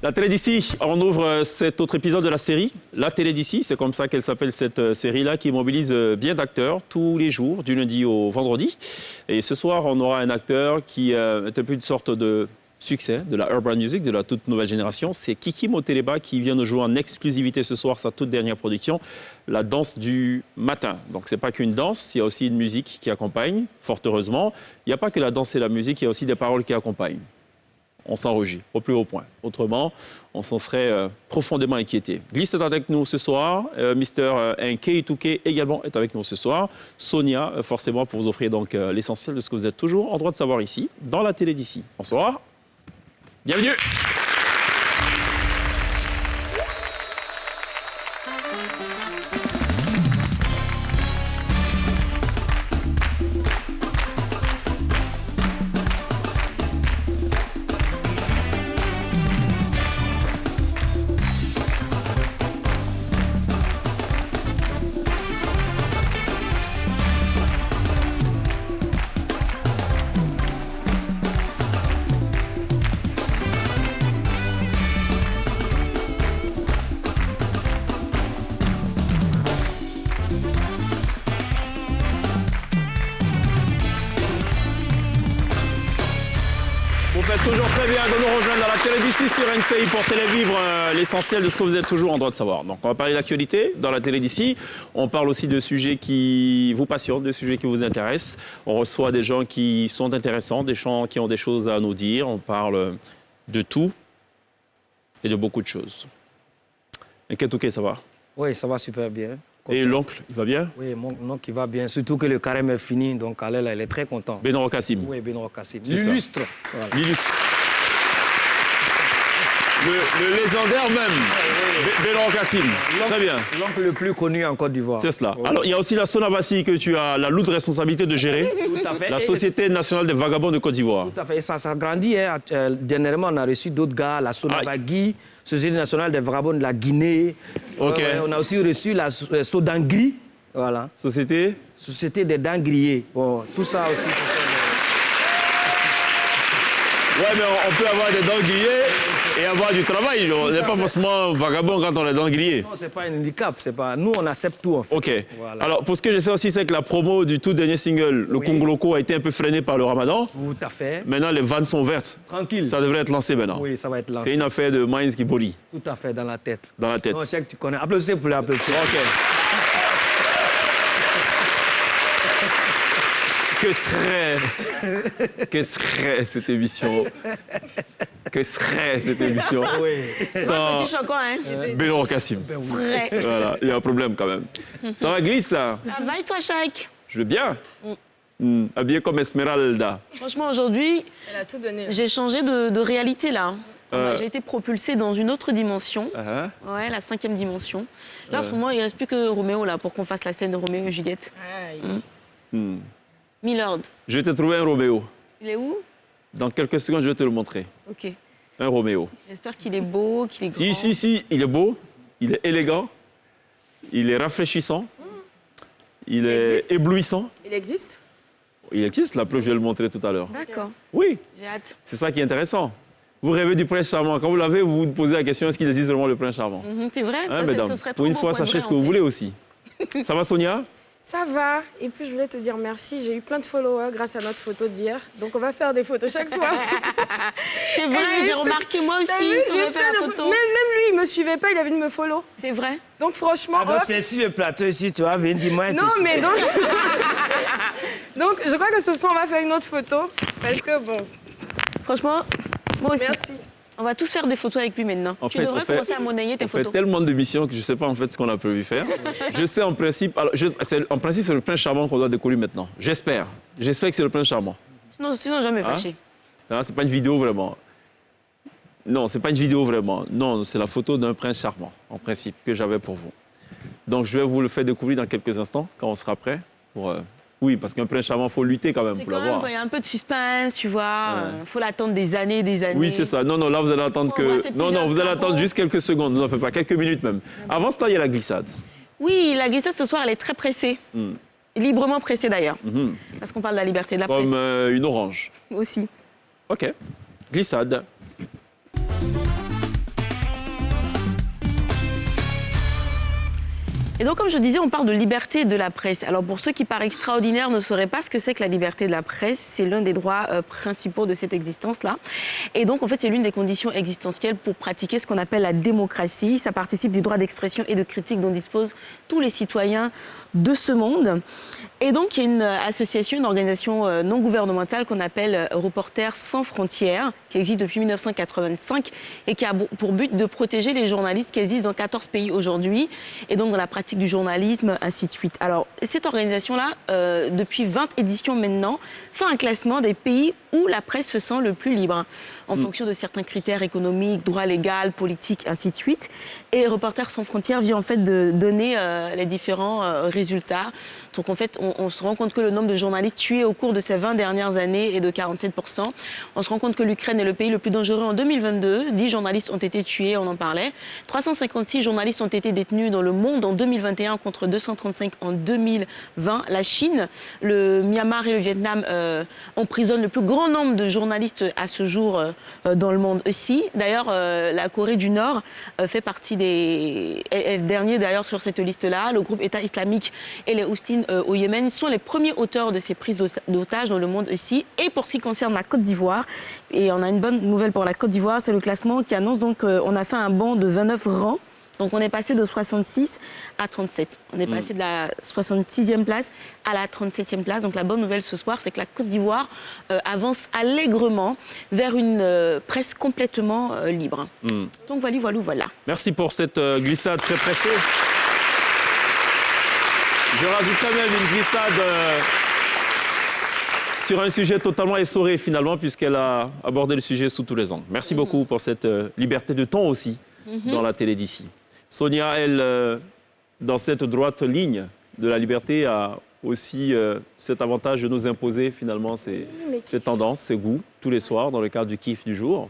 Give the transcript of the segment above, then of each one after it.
La télé d'ici, on ouvre cet autre épisode de la série. La télé d'ici, c'est comme ça qu'elle s'appelle cette série-là, qui mobilise bien d'acteurs tous les jours, du lundi au vendredi. Et ce soir, on aura un acteur qui est un peu une sorte de succès de la urban music, de la toute nouvelle génération. C'est Kiki Moteleba qui vient nous jouer en exclusivité ce soir sa toute dernière production, La danse du matin. Donc c'est pas qu'une danse, il y a aussi une musique qui accompagne, fort heureusement. Il n'y a pas que la danse et la musique, il y a aussi des paroles qui accompagnent. On s'enregistre au plus haut point. Autrement, on s'en serait profondément inquiété. Gliss est avec nous ce soir. Mr. K2K également est avec nous ce soir. Sonia, forcément, pour vous offrir donc l'essentiel de ce que vous êtes toujours en droit de savoir ici, dans la télé d'ici. Bonsoir. Bienvenue. Vous faites toujours très bien de nous rejoindre dans la télé d'ici sur NCI pour télévivre l'essentiel de ce que vous êtes toujours en droit de savoir. Donc on va parler d'actualité dans la télé d'ici. On parle aussi de sujets qui vous passionnent, de sujets qui vous intéressent. On reçoit des gens qui sont intéressants, des gens qui ont des choses à nous dire. On parle de tout et de beaucoup de choses. Et K2K, ça va? Oui, ça va super bien. Et l'oncle, il va bien? Oui, mon oncle, il va bien. Surtout que le carême est fini, donc Alela, elle est très content. Benoro Kassim. Oui, Benoro Kassim. C'est ça. L'illustre. Voilà. L'illustre. Le légendaire même. Benoro Kassim. Très bien. L'oncle le plus connu en Côte d'Ivoire. C'est cela. Oui. Alors, il y a aussi la Sonavasi que tu as la lourde responsabilité de gérer. Tout à fait. La Société nationale des vagabonds de Côte d'Ivoire. Tout à fait. Et ça grandit. Hein. Dernièrement, on a reçu d'autres gars, la Sonavagui, Société nationale des vagabonds de la Guinée. OK. On a aussi reçu la Sodangri. Voilà. Société? Société des dents grillées. Bon, tout ça aussi. Ouais, mais on peut avoir des dents grillées et avoir du travail. On n'est pas forcément vagabond quand on a les dents grillées. Non, c'est pas un handicap. Pas... Nous, on accepte tout, en fait. OK. Voilà. Alors, pour ce que je sais aussi, c'est que la promo du tout dernier single, le Oui. Congoloko, a été un peu freinée par le ramadan. Tout à fait. Maintenant, les vannes sont vertes. Tranquille. Ça devrait être lancé maintenant. Oui, ça va être lancé. C'est une affaire de Minds qui bolie Tout à fait, dans la tête. dans la tête. Non, je sais que tu connais. Applaudissez pour l'applaudissement. OK. Que serait cette émission? Que serait cette émission Oui. sans Petit chocolat, hein? Benoro Kassim? Vrai. Voilà, il y a un problème quand même. Ça va, Gliss, ça? Ça va et toi, Shaq? Je vais bien. Habillé comme Esmeralda. Franchement, aujourd'hui, Elle a tout donné. j'ai changé de réalité, là. J'ai été propulsée dans une autre dimension. Ouais, la 5e dimension. Là, en ce moment, il ne reste plus que Roméo, là, pour qu'on fasse la scène de Roméo et Juliette. Aïe. Milord, Je vais te trouver un Roméo. il est où? Dans quelques secondes, je vais te le montrer. Ok. Un Roméo. J'espère qu'il est beau, qu'il est grand. Si, il est beau, il est élégant, il est rafraîchissant, il est existe. éblouissant. Il existe? Il existe, la preuve, je vais le montrer tout à l'heure. D'accord, Oui, j'ai hâte. c'est ça qui est intéressant. Vous rêvez du prince charmant. Quand vous l'avez, vous vous posez la question, est-ce qu'il existe vraiment le prince charmant? C'est vrai? Hein, Ça, mesdames, ce serait pour trop une beau fois, pour être sachez vrai, ce que en vous fait. voulez aussi. Ça va, Sonia? Ça va. Et puis, je voulais te dire merci. J'ai eu plein de followers grâce à notre photo d'hier. Donc, on va faire des photos chaque soir. C'est vrai, j'ai remarqué moi T'as aussi vu, quand j'ai j'ai fait la photo. Même lui, il me suivait pas. Il a vu de me follow. C'est vrai. Donc, franchement... Ah, donc hop. c'est sur le plateau ici, tu vois, viens dis-moi. Non, mais donc... donc, je crois que ce soir, on va faire une autre photo. Parce que, bon... Franchement, moi aussi. Merci. On va tous faire des photos avec lui maintenant. En Tu fait, devrais commencer à monnayer tes On fait photos. tellement d'émissions que je ne sais pas en fait ce qu'on a prévu faire. Je sais en principe, en principe c'est le prince charmant qu'on doit décoller maintenant. J'espère. J'espère que c'est le prince charmant. Sinon jamais Hein? fâché. Non, c'est pas une vidéo vraiment. Non, c'est pas une vidéo vraiment. Non, c'est la photo d'un prince charmant, en principe, que j'avais pour vous. Donc je vais vous le faire découvrir dans quelques instants, quand on sera prêt. Oui, parce qu'un prince charmant, il faut lutter quand même C'est pour quand même, l'avoir. il y a un peu de suspense, tu vois. Faut l'attendre des années, des années. Oui, c'est ça. Non, là, vous allez attendre Faut avoir que... ces Non, petits vous allez arbres. attendre juste quelques secondes. Non, pas quelques minutes même. Avant ce temps, il y a la glissade. Oui, la glissade ce soir, elle est très pressée. Librement pressée d'ailleurs. Parce qu'on parle de la liberté de la Comme presse une orange. aussi. OK. Glissade. Et donc, comme je disais, on parle de liberté de la presse. Alors, pour ceux qui, par extraordinaire, ne sauraient pas ce que c'est que la liberté de la presse, c'est l'un des droits principaux de cette existence-là. Et donc, en fait, c'est l'une des conditions existentielles pour pratiquer ce qu'on appelle la démocratie. Ça participe du droit d'expression et de critique dont disposent tous les citoyens de ce monde. Et donc, il y a une association, une organisation non gouvernementale qu'on appelle Reporters sans frontières, qui existe depuis 1985 et qui a pour but de protéger les journalistes qui existent dans 14 pays aujourd'hui, et donc dans la pratique du journalisme, ainsi de suite. Alors, cette organisation-là, depuis 20 éditions maintenant, fait un classement des pays où la presse se sent le plus libre, en fonction de certains critères économiques, droit légal, politique, ainsi de suite. Et Reporters sans frontières vient en fait de donner les différents résultats. Donc en fait, on se rend compte que le nombre de journalistes tués au cours de ces 20 dernières années est de 47%. On se rend compte que l'Ukraine est le pays le plus dangereux en 2022. 10 journalistes ont été tués, on en parlait. 356 journalistes ont été détenus dans le monde en 2021 contre 235 en 2020. La Chine, le Myanmar et le Vietnam emprisonnent le plus grand nombre de journalistes à ce jour dans le monde aussi. D'ailleurs, la Corée du Nord fait partie est le dernier d'ailleurs sur cette liste-là. Le groupe État islamique et les Houthis au Yémen sont les premiers auteurs de ces prises d'otages dans le monde aussi. Et pour ce qui concerne la Côte d'Ivoire, et on a une bonne nouvelle pour la Côte d'Ivoire, c'est le classement qui annonce donc qu'on a fait un bond de 29 rangs. Donc on est passé de 66 à 37. On est passé de la 66e place à la 37e place. Donc la bonne nouvelle ce soir, c'est que la Côte d'Ivoire avance allègrement vers une presse complètement libre. Donc voilà. Merci pour cette glissade très pressée. Je rajouterai même une glissade sur un sujet totalement essoré finalement, puisqu'elle a abordé le sujet sous tous les angles. Merci beaucoup pour cette liberté de ton aussi dans la télé d'ici. Sonia, elle, dans cette droite ligne de la liberté, a aussi cet avantage de nous imposer finalement ses tendances, ses goûts, tous les soirs, dans le cadre du kiff du jour.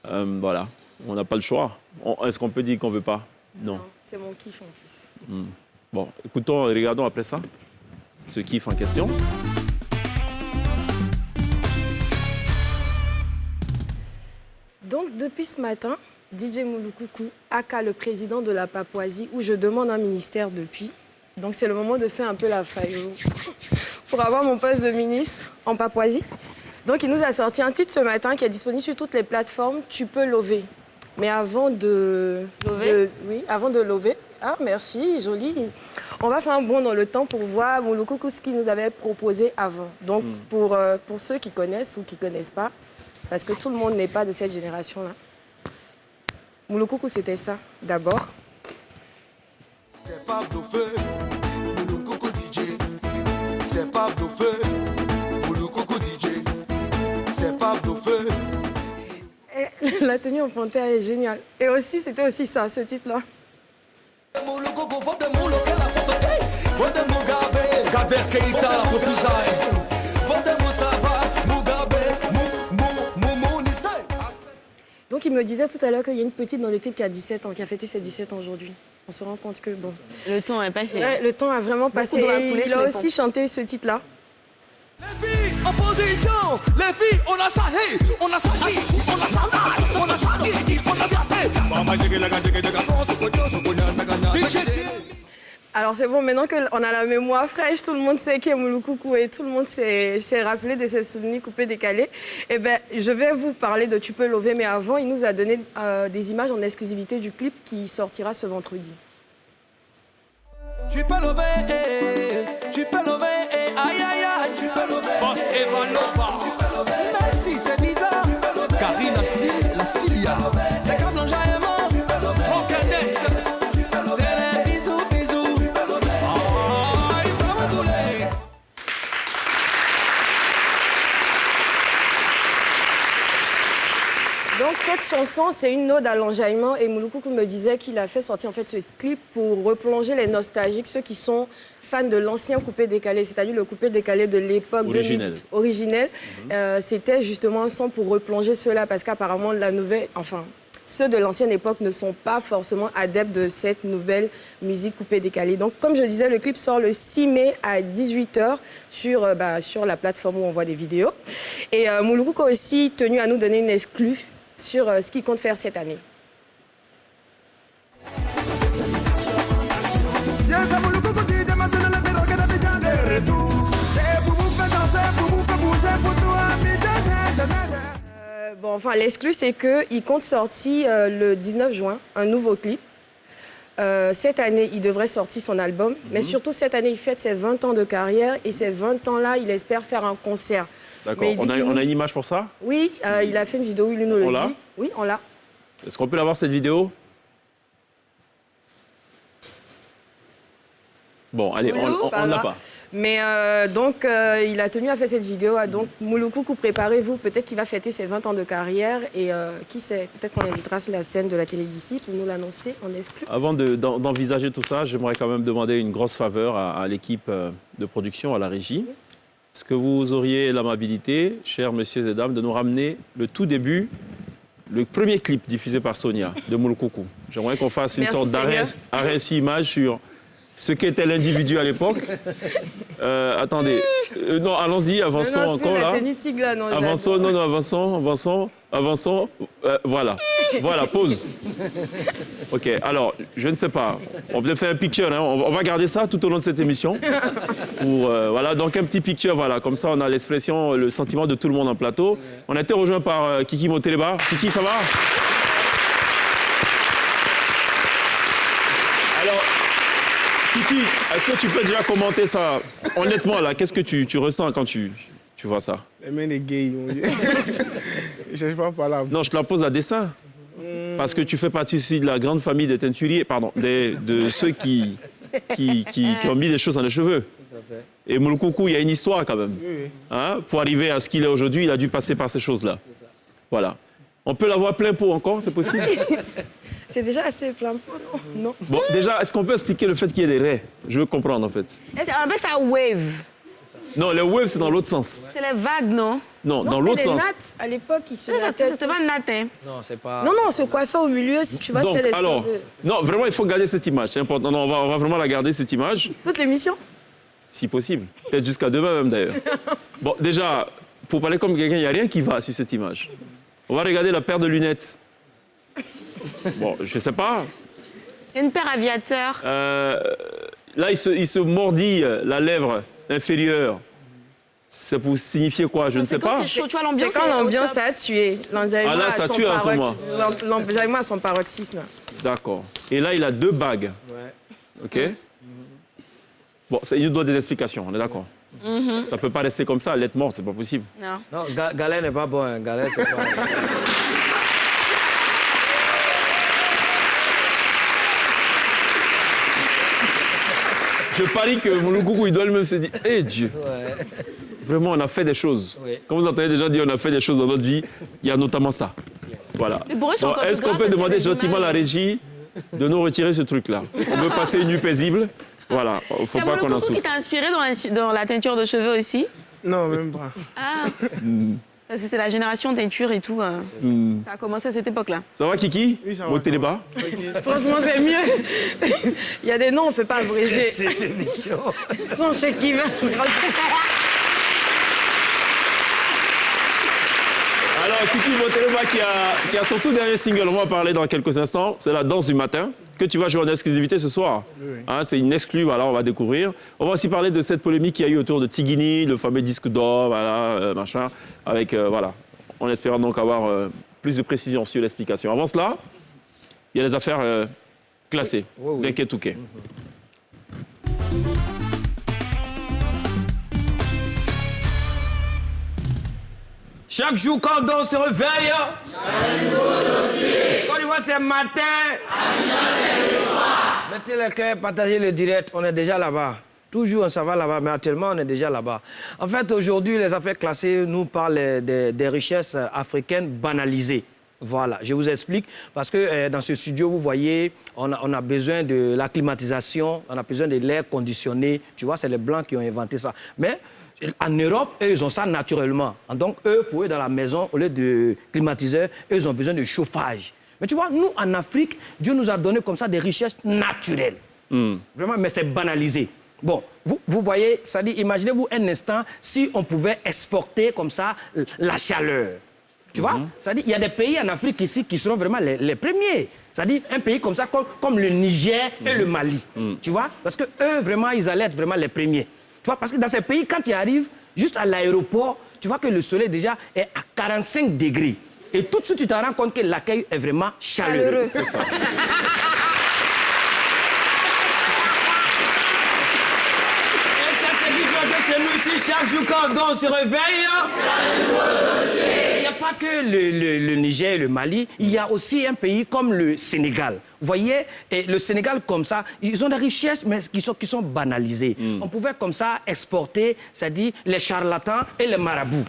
Voilà, on n'a pas le choix. Est-ce qu'on peut dire qu'on ne veut pas? Non. C'est mon kiff en plus. Bon, écoutons, regardons après ça ce kiff en question. Donc, depuis ce matin, DJ Moulukoukou, aka le président de la Papouasie, où je demande un ministère depuis. Donc, c'est le moment de faire un peu la faille pour avoir mon poste de ministre en Papouasie. Donc, il nous a sorti un titre ce matin qui est disponible sur toutes les plateformes. Tu peux lover. Mais avant de... avant de lover. Ah, merci, joli. On va faire un bond dans le temps pour voir Moulukoukou ce qu'il nous avait proposé avant. Donc, pour ceux qui connaissent ou qui ne connaissent pas, parce que tout le monde n'est pas de cette génération-là. Moulukoukou, c'était ça, d'abord. C'est pas bluffé, Moulukoukou DJ. C'est pas bluffé, Moulukoukou DJ. C'est pas bluffé. La tenue en panthère est géniale. Et aussi, c'était aussi ça, ce titre-là. Donc il me disait tout à l'heure qu'il y a une petite dans le clip qui a 17 ans, qui a fêté ses 17 ans aujourd'hui. On se rend compte que bon... Le temps est passé. Ouais, le temps a vraiment passé. Et il a aussi chanté ce titre-là. Les filles en position, les filles on a ça, hey, on a ça, on a ça, on a ça, on a ça. Alors c'est bon, maintenant qu'on a la mémoire fraîche, tout le monde sait qui est Moulukoukou et tout le monde s'est rappelé de ses souvenirs coupés décalés. Eh bien, je vais vous parler de Tu peux lover, mais avant, il nous a donné des images en exclusivité du clip qui sortira ce vendredi. Tu peux lover, aïe aïe aïe, tu peux lover. Boss Eva Nova, tu peux lover. Même si c'est bizarre, Karine la Stylia, c'est comme l'enjaillement, Franck Ernest. Donc cette chanson, c'est une ode à l'enjaillement et Moulukoukou me disait qu'il a fait sortir en fait ce clip pour replonger les nostalgiques, ceux qui sont fans de l'ancien coupé-décalé, c'est-à-dire le coupé-décalé de l'époque originelle. C'était justement un son pour replonger ceux-là parce qu'apparemment ceux de l'ancienne époque ne sont pas forcément adeptes de cette nouvelle musique coupée-décalée. Donc, comme je disais, le clip sort le 6 mai à 18h sur la plateforme où on voit des vidéos. Et Moulukoukou a aussi tenu à nous donner une exclue sur ce qu'il compte faire cette année. Bon, enfin, l'exclu, c'est qu'il compte sortir le 19 juin un nouveau clip. Cette année, il devrait sortir son album. Mais surtout, cette année, il fête ses 20 ans de carrière. Et ces 20 ans-là, il espère faire un concert. D'accord. On a une image pour ça? Oui, il a fait une vidéo, il nous le dit. Oui, on l'a. Est-ce qu'on peut l'avoir, cette vidéo? Bon, allez, on l'a pas. Mais donc, il a tenu à faire cette vidéo. Donc, Mouloukoukou, préparez-vous. Peut-être qu'il va fêter ses 20 ans de carrière. Et qui sait, peut-être qu'on invitera sur la scène de la télé d'ici pour nous l'annoncer en exclu. Avant d'envisager tout ça, j'aimerais quand même demander une grosse faveur à l'équipe de production, à la régie. Est-ce que vous auriez l'amabilité, chers messieurs et dames, de nous ramener le tout début, le premier clip diffusé par Sonia de Mouloukoukou? J'aimerais qu'on fasse une sorte d'arrêt-image sur ce qu'était l'individu à l'époque. Attendez. Non, allons-y, avançons encore là. Avançons. Voilà. Voilà, pause. OK, alors, je ne sais pas. On peut faire un picture, hein. On va garder ça tout au long de cette émission. Pour, voilà, donc un petit picture, voilà. Comme ça, on a l'expression, le sentiment de tout le monde en plateau. On a été rejoint par Kiki Moteleba. Kiki, ça va? Alors, Kiki, est-ce que tu peux déjà commenter ça? Honnêtement, là, qu'est-ce que tu ressens quand tu vois ça? Les mains des gays, mon Dieu. Je ne cherche pas par là. Non, je te la pose à dessein. Parce que tu fais partie aussi de la grande famille des teinturiers, pardon, de ceux qui ont mis des choses dans les cheveux. Et Mouloukoukou, il y a une histoire quand même. Oui. Hein? Pour arriver à ce qu'il est aujourd'hui, il a dû passer par ces choses-là. Voilà. On peut l'avoir plein pot encore, c'est possible? C'est déjà assez plein pot, non? Bon, déjà, est-ce qu'on peut expliquer le fait qu'il y ait des raies? Je veux comprendre, en fait. On appelle ça wave. Non, les waves, c'est dans l'autre sens. C'est les vagues, non? Non, dans l'autre sens. Nattes, à l'époque, ils se C'était pas natte, hein? Non, c'est pas... Non, on se coiffait au milieu, si tu vois, Donc, c'était des alors, sortes de... non, vraiment, il faut garder cette image. C'est important. Non, on va vraiment la garder, cette image, Toute l'émission? si possible. Peut-être jusqu'à demain même, d'ailleurs. Bon, déjà, pour parler comme quelqu'un, il n'y a rien qui va sur cette image. On va regarder la paire de lunettes. Bon, je sais pas. Une paire aviateur. Là, il se mordit la lèvre inférieure. C'est pour signifier quoi? Je ne sais pas. C'est chaud, tu vois, l'ambiance. C'est quand l'ambiance a tué. Ah là, ça tue à ce moment. L'enjaillement à son paroxysme. D'accord. Et là, il a 2 bagues. Ouais. OK? Bon, il nous doit des explications, on est d'accord? Ça ne peut pas rester comme ça, l'être morte, c'est pas possible. Non. Non, Galet n'est pas bon. Hein. Galet, c'est pas... Je parie que Mouloukoukou, il doit lui-même se dire, hé Dieu, Ouais. vraiment, on a fait des choses. Oui. Quand vous entendez déjà dire on a fait des choses dans notre vie, il y a notamment ça. Voilà. Mais pour eux, c'est Bon, encore est-ce plus qu'on grave peut parce demander qu'il y a des gentiment à la images. régie de nous retirer ce truc-là? On veut passer une nuit paisible. Voilà, il ne faut C'est pas qu'on en Mouloukoukou qui souffre. t'a inspiré dans la teinture de cheveux aussi? Non, même pas. Ah. Parce que c'est la génération teinture et tout. Ça a commencé à cette époque-là. Ça va, Kiki? Oui, ça va. Moteleba? Franchement, c'est mieux. Il y a des noms, on ne peut pas abréger. Cette émission... Sans chèque qui va. Alors, Kiki Moteleba qui a son tout dernier single, on va en parler dans quelques instants, c'est La Danse du matin, que tu vas jouer en exclusivité ce soir. Oui. Hein, c'est une exclue, voilà, on va découvrir. On va aussi parler de cette polémique qu'il y a eu autour de Tigini, le fameux disque d'or, voilà, machin, avec, voilà, en espérant donc avoir plus de précision sur l'explication. Avant cela, il y a les affaires classées, Oui. d'Inquiet Touquet. Chaque jour, quand on se réveille, quand on voit c'est matin, mettez le cœur, partagez le direct, on est déjà là-bas. Toujours, on s'en va là-bas, mais actuellement, on est déjà là-bas. En fait, aujourd'hui, les affaires classées nous parlent des richesses africaines banalisées. Voilà, je vous explique. Parce que dans ce studio, vous voyez, on a besoin de la climatisation, on a besoin de l'air conditionné. Tu vois, c'est les Blancs qui ont inventé ça. Mais en Europe, eux, ils ont ça naturellement. Donc, eux, pour eux, dans la maison, au lieu de climatiseur, eux, ils ont besoin de chauffage. Mais tu vois, nous, en Afrique, Dieu nous a donné comme ça des richesses naturelles. Vraiment, mais c'est banalisé. Bon, vous voyez, ça dit, imaginez-vous un instant si on pouvait exporter comme ça la chaleur. Tu vois, ça dit, il y a des pays en Afrique ici qui seront vraiment les premiers. C'est-à-dire un pays comme ça, comme le Niger et le Mali. Tu vois, parce que eux, vraiment, ils allaient être vraiment les premiers. Tu vois, parce que dans ces pays, quand tu arrives juste à l'aéroport, tu vois que le soleil déjà est à 45 degrés. Et tout de suite, tu te rends compte que l'accueil est vraiment chaleureux. C'est ça. Chez nous ici, chaque jour quand on se réveille, il n'y a pas que le Niger et le Mali, il y a aussi un pays comme le Sénégal. Vous voyez, et le Sénégal comme ça, ils ont des richesses, mais qui sont banalisées. On pouvait comme ça exporter, c'est-à-dire les charlatans et les marabouts.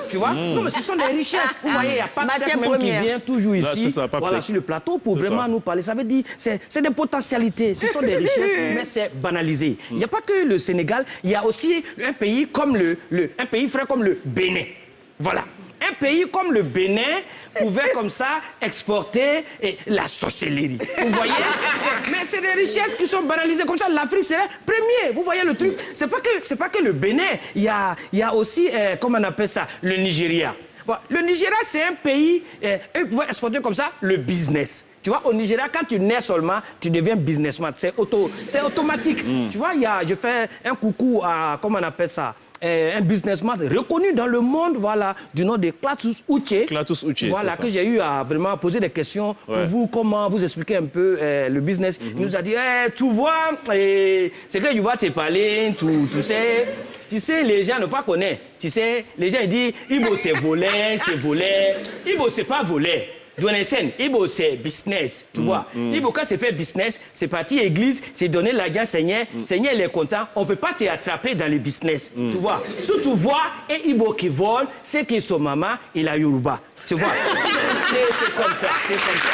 Tu vois? Non, mais ce sont des richesses. Vous voyez, il n'y a pas de sec même qui vient toujours ici, ça, voilà, sur le plateau pour vraiment nous parler. Ça veut dire, c'est des potentialités, ce sont des richesses, mais c'est banalisé. Il n'y a pas que le Sénégal, il y a aussi un pays comme un pays frère comme le Bénin. Voilà. Un pays comme le Bénin pouvait comme ça exporter la sorcellerie. Vous voyez? Mais c'est des richesses qui sont banalisées. Comme ça, l'Afrique serait premier. Vous voyez le truc? C'est pas que le Bénin. Il y a aussi, comment on appelle ça, le Nigeria. Bon, le Nigeria, c'est un pays, eux pouvaient exporter comme ça le business. Tu vois, au Nigeria, quand tu nais seulement, tu deviens businessman. C'est automatique. Tu vois, je fais un coucou à, comment on appelle ça, un businessman reconnu dans le monde, voilà, du nom de Klatus Uche. Klatus Uche, voilà, que j'ai eu à vraiment poser des questions pour vous, comment vous expliquer un peu le business. Il nous a dit, tu vois, c'est que je vais te parler, tu sais. Tu sais, les gens ne pas connaissent. Tu sais, les gens ils disent, Ibo c'est voler, c'est voler. Ibo c'est pas voler. Ibo c'est business, tu vois. Ibo quand c'est fait business, c'est parti église, c'est donner l'argent Seigneur. Seigneur il est content, on peut pas te attraper dans les business, tu vois. Si tu vois un Ibo qui vole, c'est que son maman il a Yoruba, tu vois. C'est comme ça, c'est comme ça.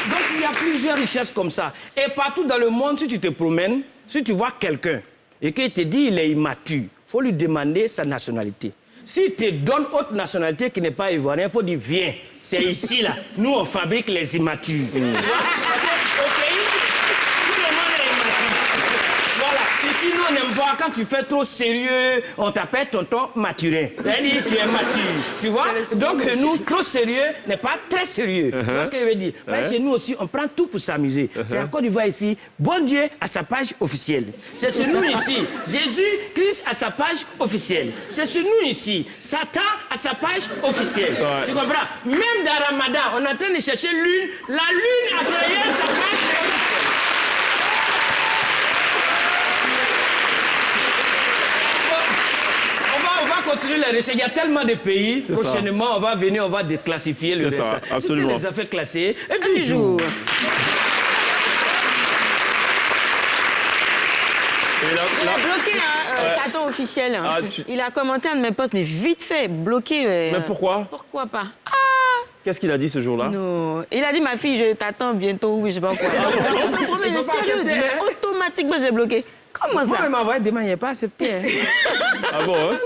Donc, il y a plusieurs richesses comme ça. Et partout dans le monde, si tu te promènes, si tu vois quelqu'un et qu'il te dit qu'il est immature, il faut lui demander sa nationalité. S'il te donne autre nationalité qui n'est pas ivoirien, il faut dire, viens, c'est ici, là. Nous, on fabrique les immatures. Tu vois? Parce qu'au pays, tout le monde est immature. Voilà. Ici, nous, on n'aime pas quand tu fais trop sérieux, on t'appelle tonton Mathurin. C'est-à-dire, tu es mature. Tu vois? Donc, nous, trop sérieux n'est pas très sérieux. Tu vois ce que je veux dire? Mais chez nous aussi, on prend tout pour s'amuser. C'est en Côte d'Ivoire ici, bon Dieu à sa page officielle. C'est chez nous ici, Jésus-Christ à sa page officielle. C'est chez nous ici, Satan à sa page officielle. Tu comprends? Même dans Ramadan, on est en train de chercher lune. La lune a créé sa page officielle. On va continuer les recherches. Il y a tellement de pays. Prochainement, on va venir, on va déclassifier le dessin. Absolument. Toutes les affaires classées. Et toujours. Il a bloqué Satan officiel. Il a commenté un de mes posts, mais vite fait, bloqué. Mais pourquoi? Pourquoi pas? Qu'est-ce qu'il a dit ce jour-là? Non. Il a dit, ma fille, je t'attends bientôt. Oui, je sais pas quoi. Mais sérieux, automatiquement, je l'ai bloqué. Comment ça? Moi, il m'a envoyé demain, il n'est pas accepté. Ah bon, hein?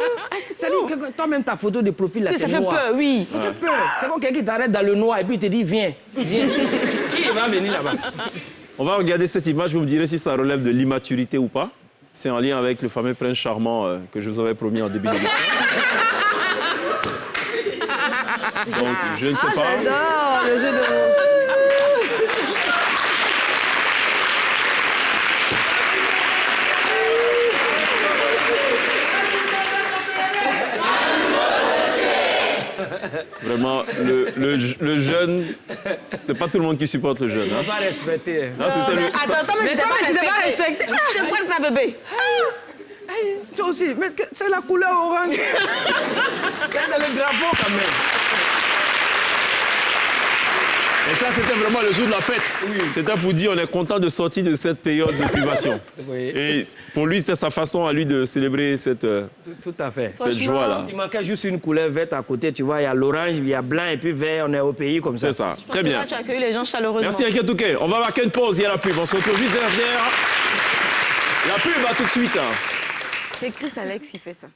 C'est-à-dire que toi-même, ta photo de profil, là, c'est noir. Ça fait peur, oui. Ça fait peur. C'est comme quelqu'un qui t'arrête dans le noir et puis il te dit, viens, viens. Qui va venir là-bas? On va regarder cette image, vous me direz si ça relève de l'immaturité ou pas. C'est en lien avec le fameux prince charmant que je vous avais promis en début d'émission. Donc, je ne sais pas. J'adore le jeu de mots. Vraiment, le jeune, c'est pas tout le monde qui supporte le jeune. On va pas respecter. Là, c'était le... Attends, mais tu t'es pas respecté. C'est quoi ça, bébé? Toi aussi, mais c'est la couleur orange. C'est dans le drapeau quand même. Et ça, c'était vraiment le jour de la fête. Oui. C'était pour dire on est content de sortir de cette période de privation. Oui. Et pour lui, c'était sa façon à lui de célébrer cette à fait. Cette joie-là. Il manquait juste une couleur verte à côté. Tu vois, il y a l'orange, il y a blanc et puis vert. On est au pays comme ça. C'est ça. Très bien. Tu as accueilli les gens chaleureusement. Merci, Aketouké. On va marquer une pause. Il y a la pub. On se retrouve juste derrière. La pub va tout de suite. C'est Chris Alex qui fait ça.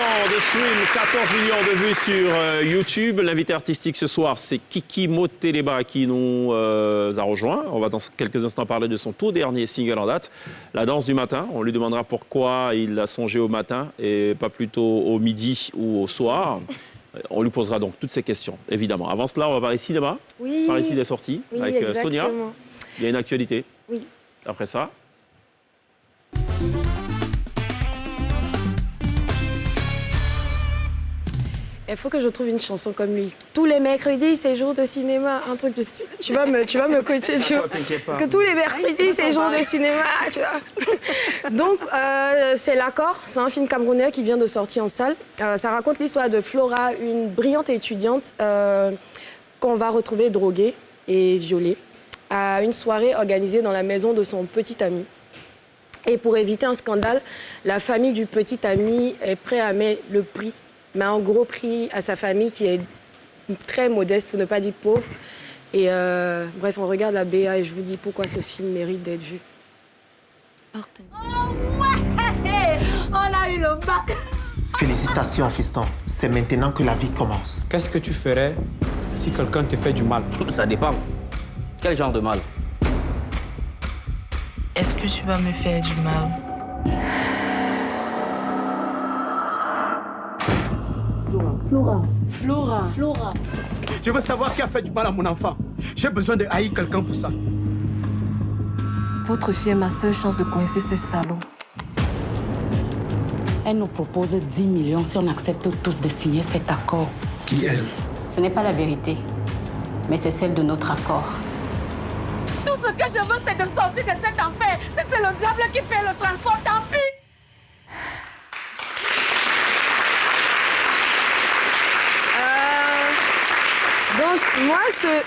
millions de streams, 14 millions de vues sur YouTube. L'invité artistique ce soir, c'est Kiki Moteleba qui nous a rejoint. On va dans quelques instants parler de son tout dernier single en date, La danse du matin. On lui demandera pourquoi il a songé au matin et pas plutôt au midi ou au soir. On lui posera donc toutes ces questions, évidemment. Avant cela, on va parler cinéma. Oui. Par ici, des sorties Oui, avec Sonia. exactement. Il y a une actualité. Oui. Après ça. Il faut que je trouve une chanson comme lui. Tous les mercredis, c'est jour de cinéma. Un truc du style. Tu vas me coacher, tu vois. T'inquiète pas. Parce que tous les mercredis, c'est jour de cinéma, tu vois. Donc, c'est L'Accord. C'est un film camerounais qui vient de sortir en salle. Ça raconte l'histoire de Flora, une brillante étudiante qu'on va retrouver droguée et violée à une soirée organisée dans la maison de son petit ami. Et pour éviter un scandale, la famille du petit ami est prête à mettre le prix, mais un gros prix à sa famille qui est très modeste, pour ne pas dire pauvre. Et bref, on regarde la BA et je vous dis pourquoi ce film mérite d'être vu. Oh ouais! On a eu le bac! Félicitations, fiston. C'est maintenant que la vie commence. Qu'est-ce que tu ferais si quelqu'un te fait du mal? Ça dépend. Quel genre de mal? Est-ce que tu vas me faire du mal? Flora. Je veux savoir qui a fait du mal à mon enfant. J'ai besoin de haïr quelqu'un pour ça. Votre fille est ma seule chance de coincer ces salauds. Elle nous propose 10 millions si on accepte tous de signer cet accord. Qui elle? Ce n'est pas la vérité, mais c'est celle de notre accord. Tout ce que je veux, c'est de sortir de cet enfer. Si c'est le diable qui fait le transport, tant pis. Donc, moi,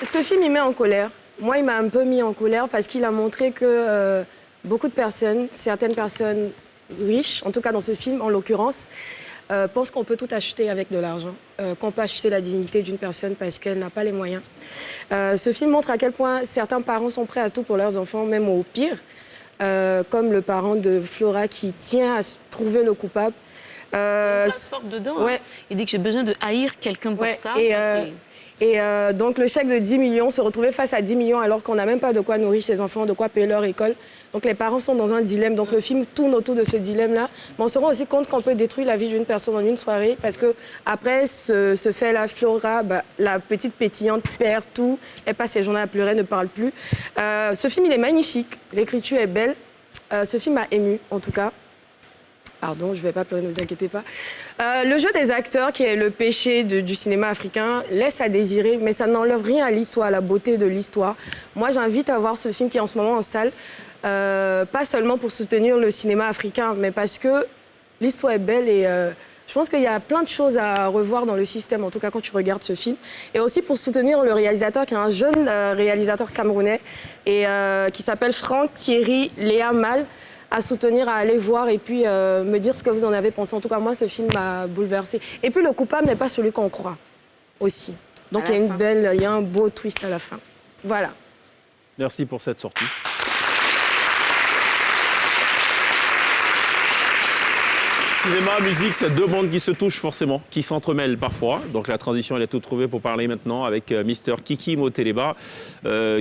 ce film, il met en colère. Moi, il m'a un peu mis en colère parce qu'il a montré que beaucoup de personnes, certaines personnes riches, en tout cas dans ce film, en l'occurrence, pensent qu'on peut tout acheter avec de l'argent, qu'on peut acheter la dignité d'une personne parce qu'elle n'a pas les moyens. Ce film montre à quel point certains parents sont prêts à tout pour leurs enfants, même au pire, comme le parent de Flora qui tient à trouver le coupable. Il sort dedans. Ouais. Hein. Il dit que j'ai besoin de haïr quelqu'un pour Ouais, ça. Et donc, le chèque de 10 millions, se retrouver face à 10 millions alors qu'on n'a même pas de quoi nourrir ses enfants, de quoi payer leur école. Donc, les parents sont dans un dilemme. Donc, le film tourne autour de ce dilemme-là. Mais on se rend aussi compte qu'on peut détruire la vie d'une personne en une soirée parce que après ce fait-là, Flora, la petite pétillante, perd tout. Elle passe ses journées à pleurer, ne parle plus. Ce film, il est magnifique. L'écriture est belle. Ce film m'a émue, en tout cas. Pardon, je ne vais pas pleurer, ne vous inquiétez pas. Le jeu des acteurs, qui est le péché du cinéma africain, laisse à désirer, mais ça n'enlève rien à l'histoire, à la beauté de l'histoire. Moi, j'invite à voir ce film qui est en ce moment en salle, pas seulement pour soutenir le cinéma africain, mais parce que l'histoire est belle et je pense qu'il y a plein de choses à revoir dans le système, en tout cas quand tu regardes ce film. Et aussi pour soutenir le réalisateur, qui est un jeune réalisateur camerounais, et qui s'appelle Franck Thierry Léa Mal, à soutenir, à aller voir et puis me dire ce que vous en avez pensé. En tout cas, moi, ce film m'a bouleversée. Et puis, le coupable n'est pas celui qu'on croit, aussi. Donc, il y a un beau twist à la fin. Voilà. Merci pour cette sortie. Cinéma, musique, c'est deux mondes qui se touchent forcément, qui s'entremêlent parfois. Donc la transition, elle est toute trouvée pour parler maintenant avec Mister Kiki Moteleba,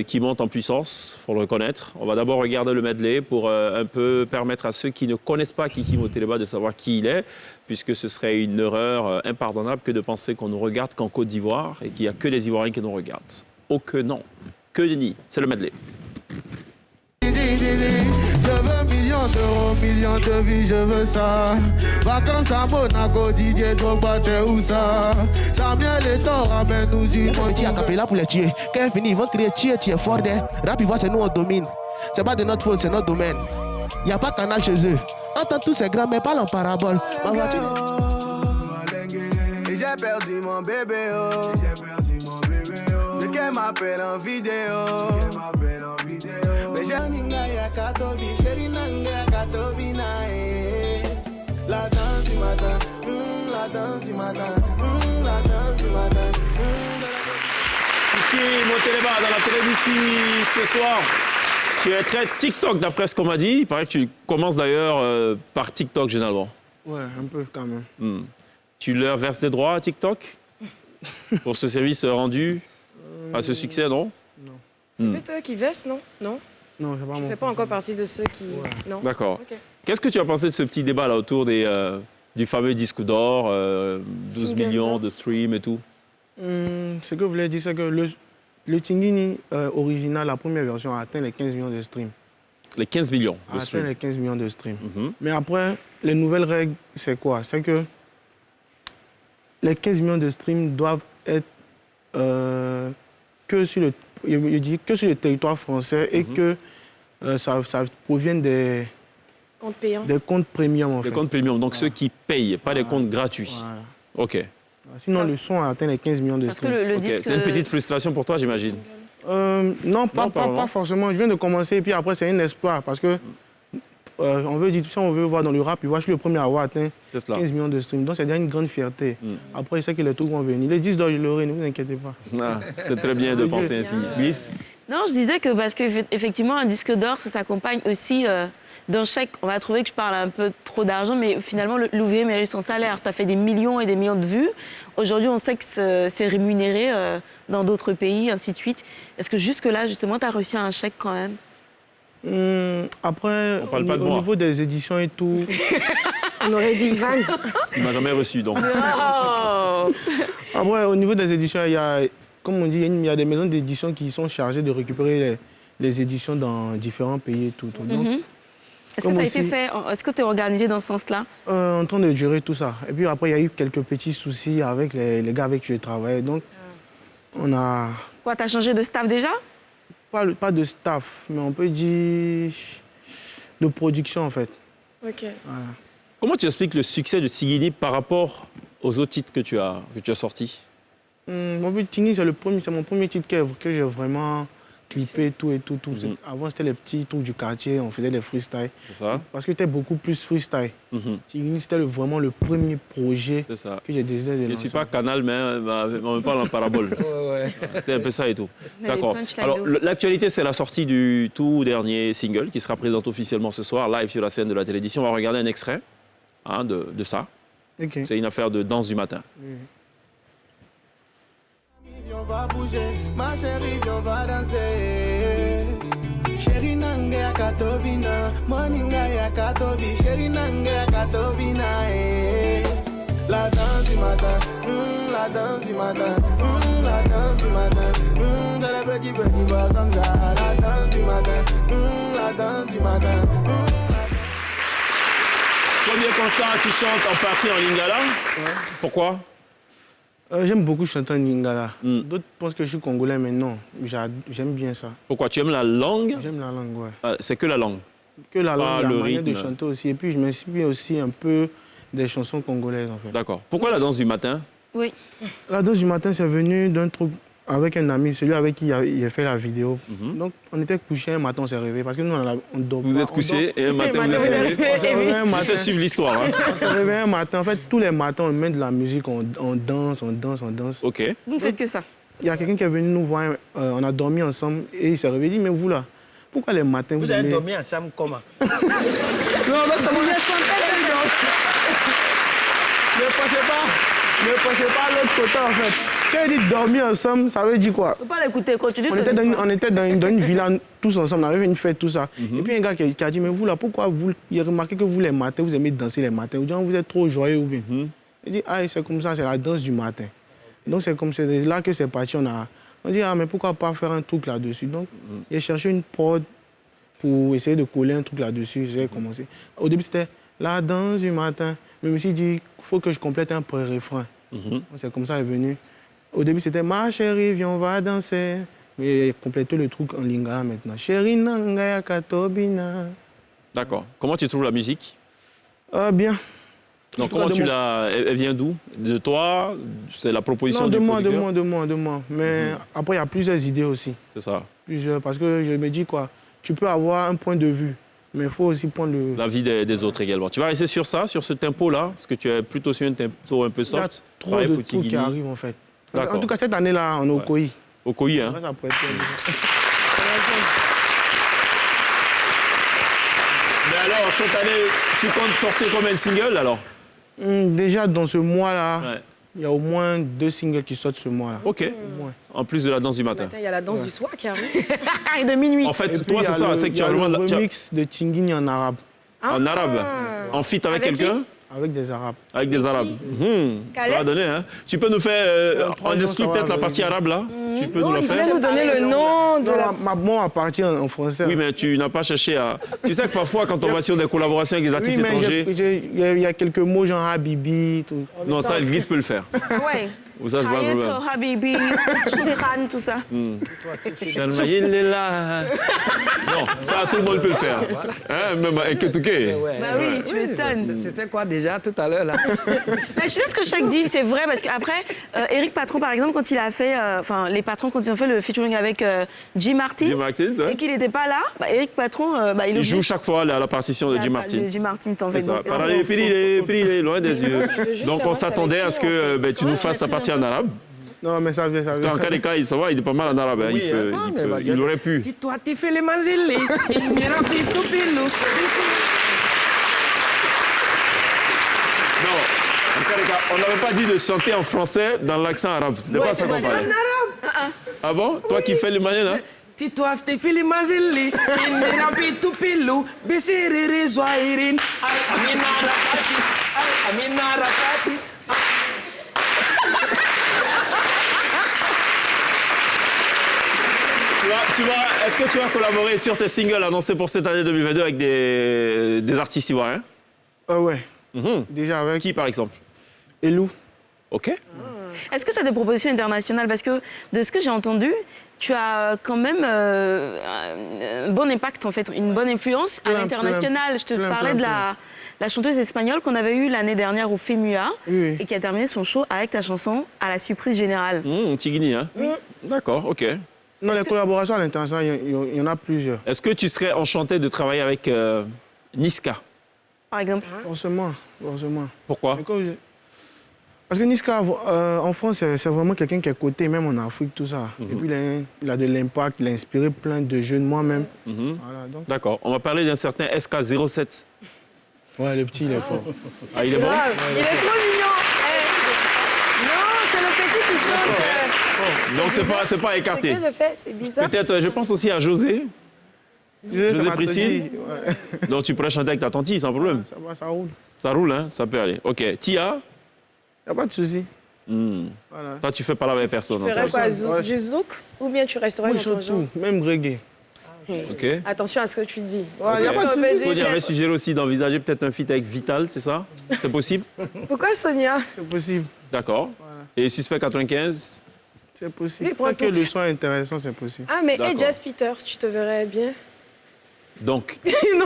qui monte en puissance, il faut le reconnaître. On va d'abord regarder le medley pour un peu permettre à ceux qui ne connaissent pas Kiki Moteleba de savoir qui il est, puisque ce serait une erreur impardonnable que de penser qu'on nous regarde qu'en Côte d'Ivoire et qu'il n'y a que les Ivoiriens qui nous regardent. Oh que non, que nenni, c'est le medley. Je veux millions d'euros, millions de vies, je veux ça. Vacances à Monaco, Didier Drogba, tu es où ça? Samuel et Thor, ramène-nous du monde. Petit acapella pour les tuer. Quand ils finissent, ils vont crier tu es fort des. Rap, ils voient, c'est nous, on domine. C'est pas de notre faute, c'est notre domaine. Il n'y a pas canal chez eux. Entends tous ces grands, mais parlent en parabole. Ma voiture. Et j'ai perdu mon bébé, oh. J'ai perdu mon bébé, oh. De qu'elle m'appelle en vidéo. Mais j'ai un ya katobi, chéri nanga katobi nae. La danse du matin, la danse du matin, la danse du matin. Kiki Moteleba dans la télévision ce soir. Tu es très TikTok d'après ce qu'on m'a dit. Il paraît que tu commences d'ailleurs par TikTok généralement. Ouais, un peu quand même. Tu leur verses des droits à TikTok pour ce service rendu à ce succès, non? Non. C'est plutôt eux qui versent, non? Non. Non, c'est pas Je mon ne fais pas encore partie de ceux qui... Non. D'accord. Ok. Qu'est-ce que tu as pensé de ce petit débat là autour du fameux disque d'or, 12 Single millions d'or. de streams et tout? Ce que vous voulez dire, c'est que le Tingini original, la première version, a atteint les 15 millions de streams. Les 15 millions A de atteint streams. les 15 millions de streams. Mais après, les nouvelles règles, c'est quoi? C'est que les 15 millions de streams doivent être que sur le territoire français et que ça provient des Compte payant. comptes premium, en fait. Des comptes premium, donc ceux qui payent, pas des comptes gratuits. Voilà. OK. Sinon, le son a atteint les 15 millions de Parce que streams. le Ok. disque... C'est une petite frustration pour toi, j'imagine. Non, pas forcément. Je viens de commencer et puis après, c'est un espoir parce que on veut dire, si on veut voir dans le rap, je suis le premier à avoir atteint 15 millions de streams. Donc, c'est déjà une grande fierté. Après, je sais que les trucs vont venir. Les 10 je l'aurai, ne vous inquiétez pas. Ah, c'est très bien de penser ainsi. Bliss? Non, je disais que parce qu'effectivement, un disque d'or, ça s'accompagne aussi d'un chèque. On va trouver que je parle un peu trop d'argent, mais finalement, l'ouvrier mérite son salaire. Tu as fait des millions et des millions de vues. Aujourd'hui, on sait que c'est rémunéré dans d'autres pays, ainsi de suite. Est-ce que jusque-là, justement, tu as reçu un chèque quand même? Après, On parle pas de au moi. niveau des éditions et tout, On aurait dit Ivan. Il m'a jamais reçu, donc. Oh après, au niveau des éditions, il y a, comme on dit, il y a des maisons d'édition qui sont chargées de récupérer les éditions dans différents pays et tout. Donc, Est-ce que ça a été fait? Est-ce que tu es organisé dans ce sens-là? en train de gérer tout ça. Et puis après, il y a eu quelques petits soucis avec les gars avec qui je travaille. Donc, on a... Quoi, tu as changé de staff déjà? Pas de staff, mais on peut dire de production, en fait. Ok. Voilà. Comment tu expliques le succès de Tigini par rapport aux autres titres que tu as sortis? En fait, Tingini, c'est mon premier titre que j'ai vraiment clippé, tout. Avant, c'était les petits trucs du quartier, on faisait des freestyles. C'est ça? Parce que c'était beaucoup plus freestyle. Tingini, c'était vraiment le premier projet C'est ça. que j'ai décidé de Je ne lancer. suis pas canal, mais on me parle en parabole. C'est un peu ça et tout. D'accord. Alors, l'actualité, c'est la sortie du tout dernier single qui sera présenté officiellement ce soir, live sur la scène de la télévision. On va regarder un extrait de ça. Okay. C'est une affaire de danse du matin. On va bouger, ma chérie, on va danser. Chérie nange ya katobina, moninga ya katobi, chérie nange ya katobina, eh. La danse du matin, la danse du matin, la danse du matin, c'est le petit pas comme ça. La danse du matin, la danse du matin. Premier constat, tu chantes en partie en lingala. Pourquoi? J'aime beaucoup chanter en lingala. D'autres pensent que je suis congolais, mais non. J'aime bien ça. Pourquoi? Tu aimes la langue? J'aime la langue, ouais. Ah, c'est que la langue? Que la Pas langue, le la manière de rythme. chanter aussi. Et puis, je m'inspire aussi un peu des chansons congolaises, en fait. D'accord. Pourquoi la danse du matin? Oui. La danse du matin, c'est venu d'un truc avec un ami, celui avec qui il a fait la vidéo. Donc, on était couchés un matin, on s'est réveillé. Parce que nous, on dort Vous pas, êtes on couché dort- et un matin, vous êtes réveillé. On s'est réveillé un Je matin. sais suivre l'histoire. Hein. On s'est réveillé un matin. En fait, tous les matins, on met de la musique, on danse. OK. Vous ne faites que ça? Il y a quelqu'un qui est venu nous voir, on a dormi ensemble et il s'est réveillé. Il dit, mais vous là, pourquoi les matins vous Vous avez aimez... dormi ensemble comment? Non, donc ça m'a... Ne passez pas à l'autre côté, en fait. Quand il dit dormir ensemble, ça veut dire quoi? Faut pas l'écouter, continue. On était dans une villa tous ensemble, on avait fait une fête, tout ça. Et puis un gars qui a dit, mais vous là, pourquoi vous... Il a remarqué que vous, les matins, vous aimez danser les matins. Vous êtes trop joyeux ou bien. Il dit, ah, c'est comme ça, c'est la danse du matin. Donc c'est comme c'est là que c'est parti. On dit, ah, mais pourquoi pas faire un truc là-dessus? Donc, il a cherché une prod pour essayer de coller un truc là-dessus. J'ai commencé. Au début, c'était la danse du matin. Mais je me suis dit, il faut que je complète un pré-refrain. C'est comme ça est venu. Au début, c'était ma chérie, viens, on va danser. Mais il a complété le truc en lingala maintenant. Chérie nanga katobina. D'accord. Comment tu trouves la musique? Bien. Donc, comment tu l'as... Elle vient d'où? De toi? C'est la proposition Non, du de producteur? moi. Mais après, il y a plusieurs idées aussi. C'est ça. Plusieurs, parce que je me dis quoi, tu peux avoir un point de vue, mais il faut aussi prendre le... La vie des autres également. Tu vas rester sur ça, sur ce tempo-là? Parce que tu es plutôt sur un tempo un peu Il y a soft. trop Pareil de pour trucs qui Tigini. arrivent en fait. En D'accord. tout cas, cette année-là, on est au Koyi. Au Koyi, hein? Ouais, ça pourrait être... Mais alors, cette année, tu comptes sortir combien de singles alors? Déjà, dans ce mois-là, Ouais. il y a au moins 2 singles qui sortent ce mois-là. Ok. En plus de la danse du matin. Il y a la danse du soir qui arrive. Et de minuit. En fait, Et puis, toi, il y c'est a ça, le- c'est que il y tu a as le vraiment... tu as- remix de Tingini en arabe, En arabe. En feat avec Avec quelqu'un? avec des arabes. Avec des arabes. Ça Calais. va donner, hein. Tu peux nous faire trois en jours, instru ça va peut-être la venir. partie arabe, là? Tu peux nous Non, la il faire? voulait nous donner le nom de Non, la... ma bon à partir en français. Oui, mais tu n'as pas cherché à... Tu sais que parfois, quand on va sur des collaborations avec des artistes Oui, mais étrangers... il y a quelques mots genre Habibi, tout. Non, ça, Elvis peut le faire. Ouais. Ou ça, c'est pas un Hayato, problème. Habibi, Choukran, tout ça. Shalma, il est là. Non, ça, tout le monde peut le faire. Hein, même avec Ketouké. Bah oui, tu m'étonnes. C'était quoi déjà tout à l'heure là? Mais je sais ce que Chèque dit, c'est vrai, parce qu'après, Eric Patron, par exemple, quand il a fait, enfin, les patrons, quand ils ont fait le featuring avec Jim Martins, Jim Martins, ouais. et qu'il n'était pas là, bah, Eric Patron, bah, Il joue chaque fois la partition de Jim Martins. Jim Martins, en C'est fait. ça. Donc, Parallèle, pirilé, loin des yeux. juste Donc, on savoir s'attendait c'est à ce avec que qui, en fait. tu nous fasses la partie en arabe. Non, mais ça vient, ça Parce vient. qu'en cas des cas, il est pas mal en arabe. Hein. Oui, Il aurait pu. Dis-toi, tu fais les manzili. Il me remplit tout pilou. Non, en cas des cas, on n'avait pas dit de chanter en français dans l'accent arabe. C'était pas ça qu'on parlait. Ah bon? Toi qui fais le malin, là? Dis-toi, tu fais les manzili. Il me remplit tout pilou. Bessiriri zoirin. Amina rakati. Amina rakati. Est-ce que tu vas collaborer sur tes singles annoncés pour cette année 2022 avec des artistes ivoiriens? Ouais. Déjà avec Qui, par exemple? Elou. OK. Est-ce que tu as des propositions internationales? Parce que de ce que j'ai entendu, tu as quand même un bon impact, en fait, une bonne influence à l'international. Je te parlais de la chanteuse espagnole qu'on avait eue l'année dernière au FEMUA et qui a terminé son show avec ta chanson à la surprise générale. Tigini, hein? D'accord, OK. Non, les collaborations à l'international, il y en a plusieurs. Est-ce que tu serais enchanté de travailler avec Niska? Par exemple? Forcément. Pourquoi? Parce que Niska, en France, c'est vraiment quelqu'un qui est coté, même en Afrique, tout ça. Et puis, il a de l'impact, il a inspiré plein de jeunes, moi-même. Voilà, donc... D'accord. On va parler d'un certain SK07. Ouais, le petit, il est fort. Ah, il est bon? Il est trop mignon. Non, c'est le petit qui chante. Donc, c'est pas écarté. C'est que je fais, c'est bizarre. Peut-être, je pense aussi à José. José ma Priscille. tante, ouais. Donc, tu pourrais chanter avec ta tante sans problème. Ça va, ça roule. Ça roule, hein? Ça peut aller. OK. Tia? Il n'y a pas de souci. Voilà. Toi, tu fais parler avec personne. Tu ferais quoi, Ouais. du zouk ou bien tu resterais Moi, dans je ton chante genre? tout, même reggae. OK. Attention à ce que tu dis. Il n'y a pas de souci. Sonia avait suggéré aussi d'envisager peut-être un feat avec Vital, c'est ça? C'est possible? Pourquoi Sonia? C'est possible. D'accord. Et Suspect 95? C'est possible. Oui, pour Tant que un le son est intéressant, c'est possible. Ah, mais et D'accord. Jazz Peter, tu te verrais bien? Donc, Non,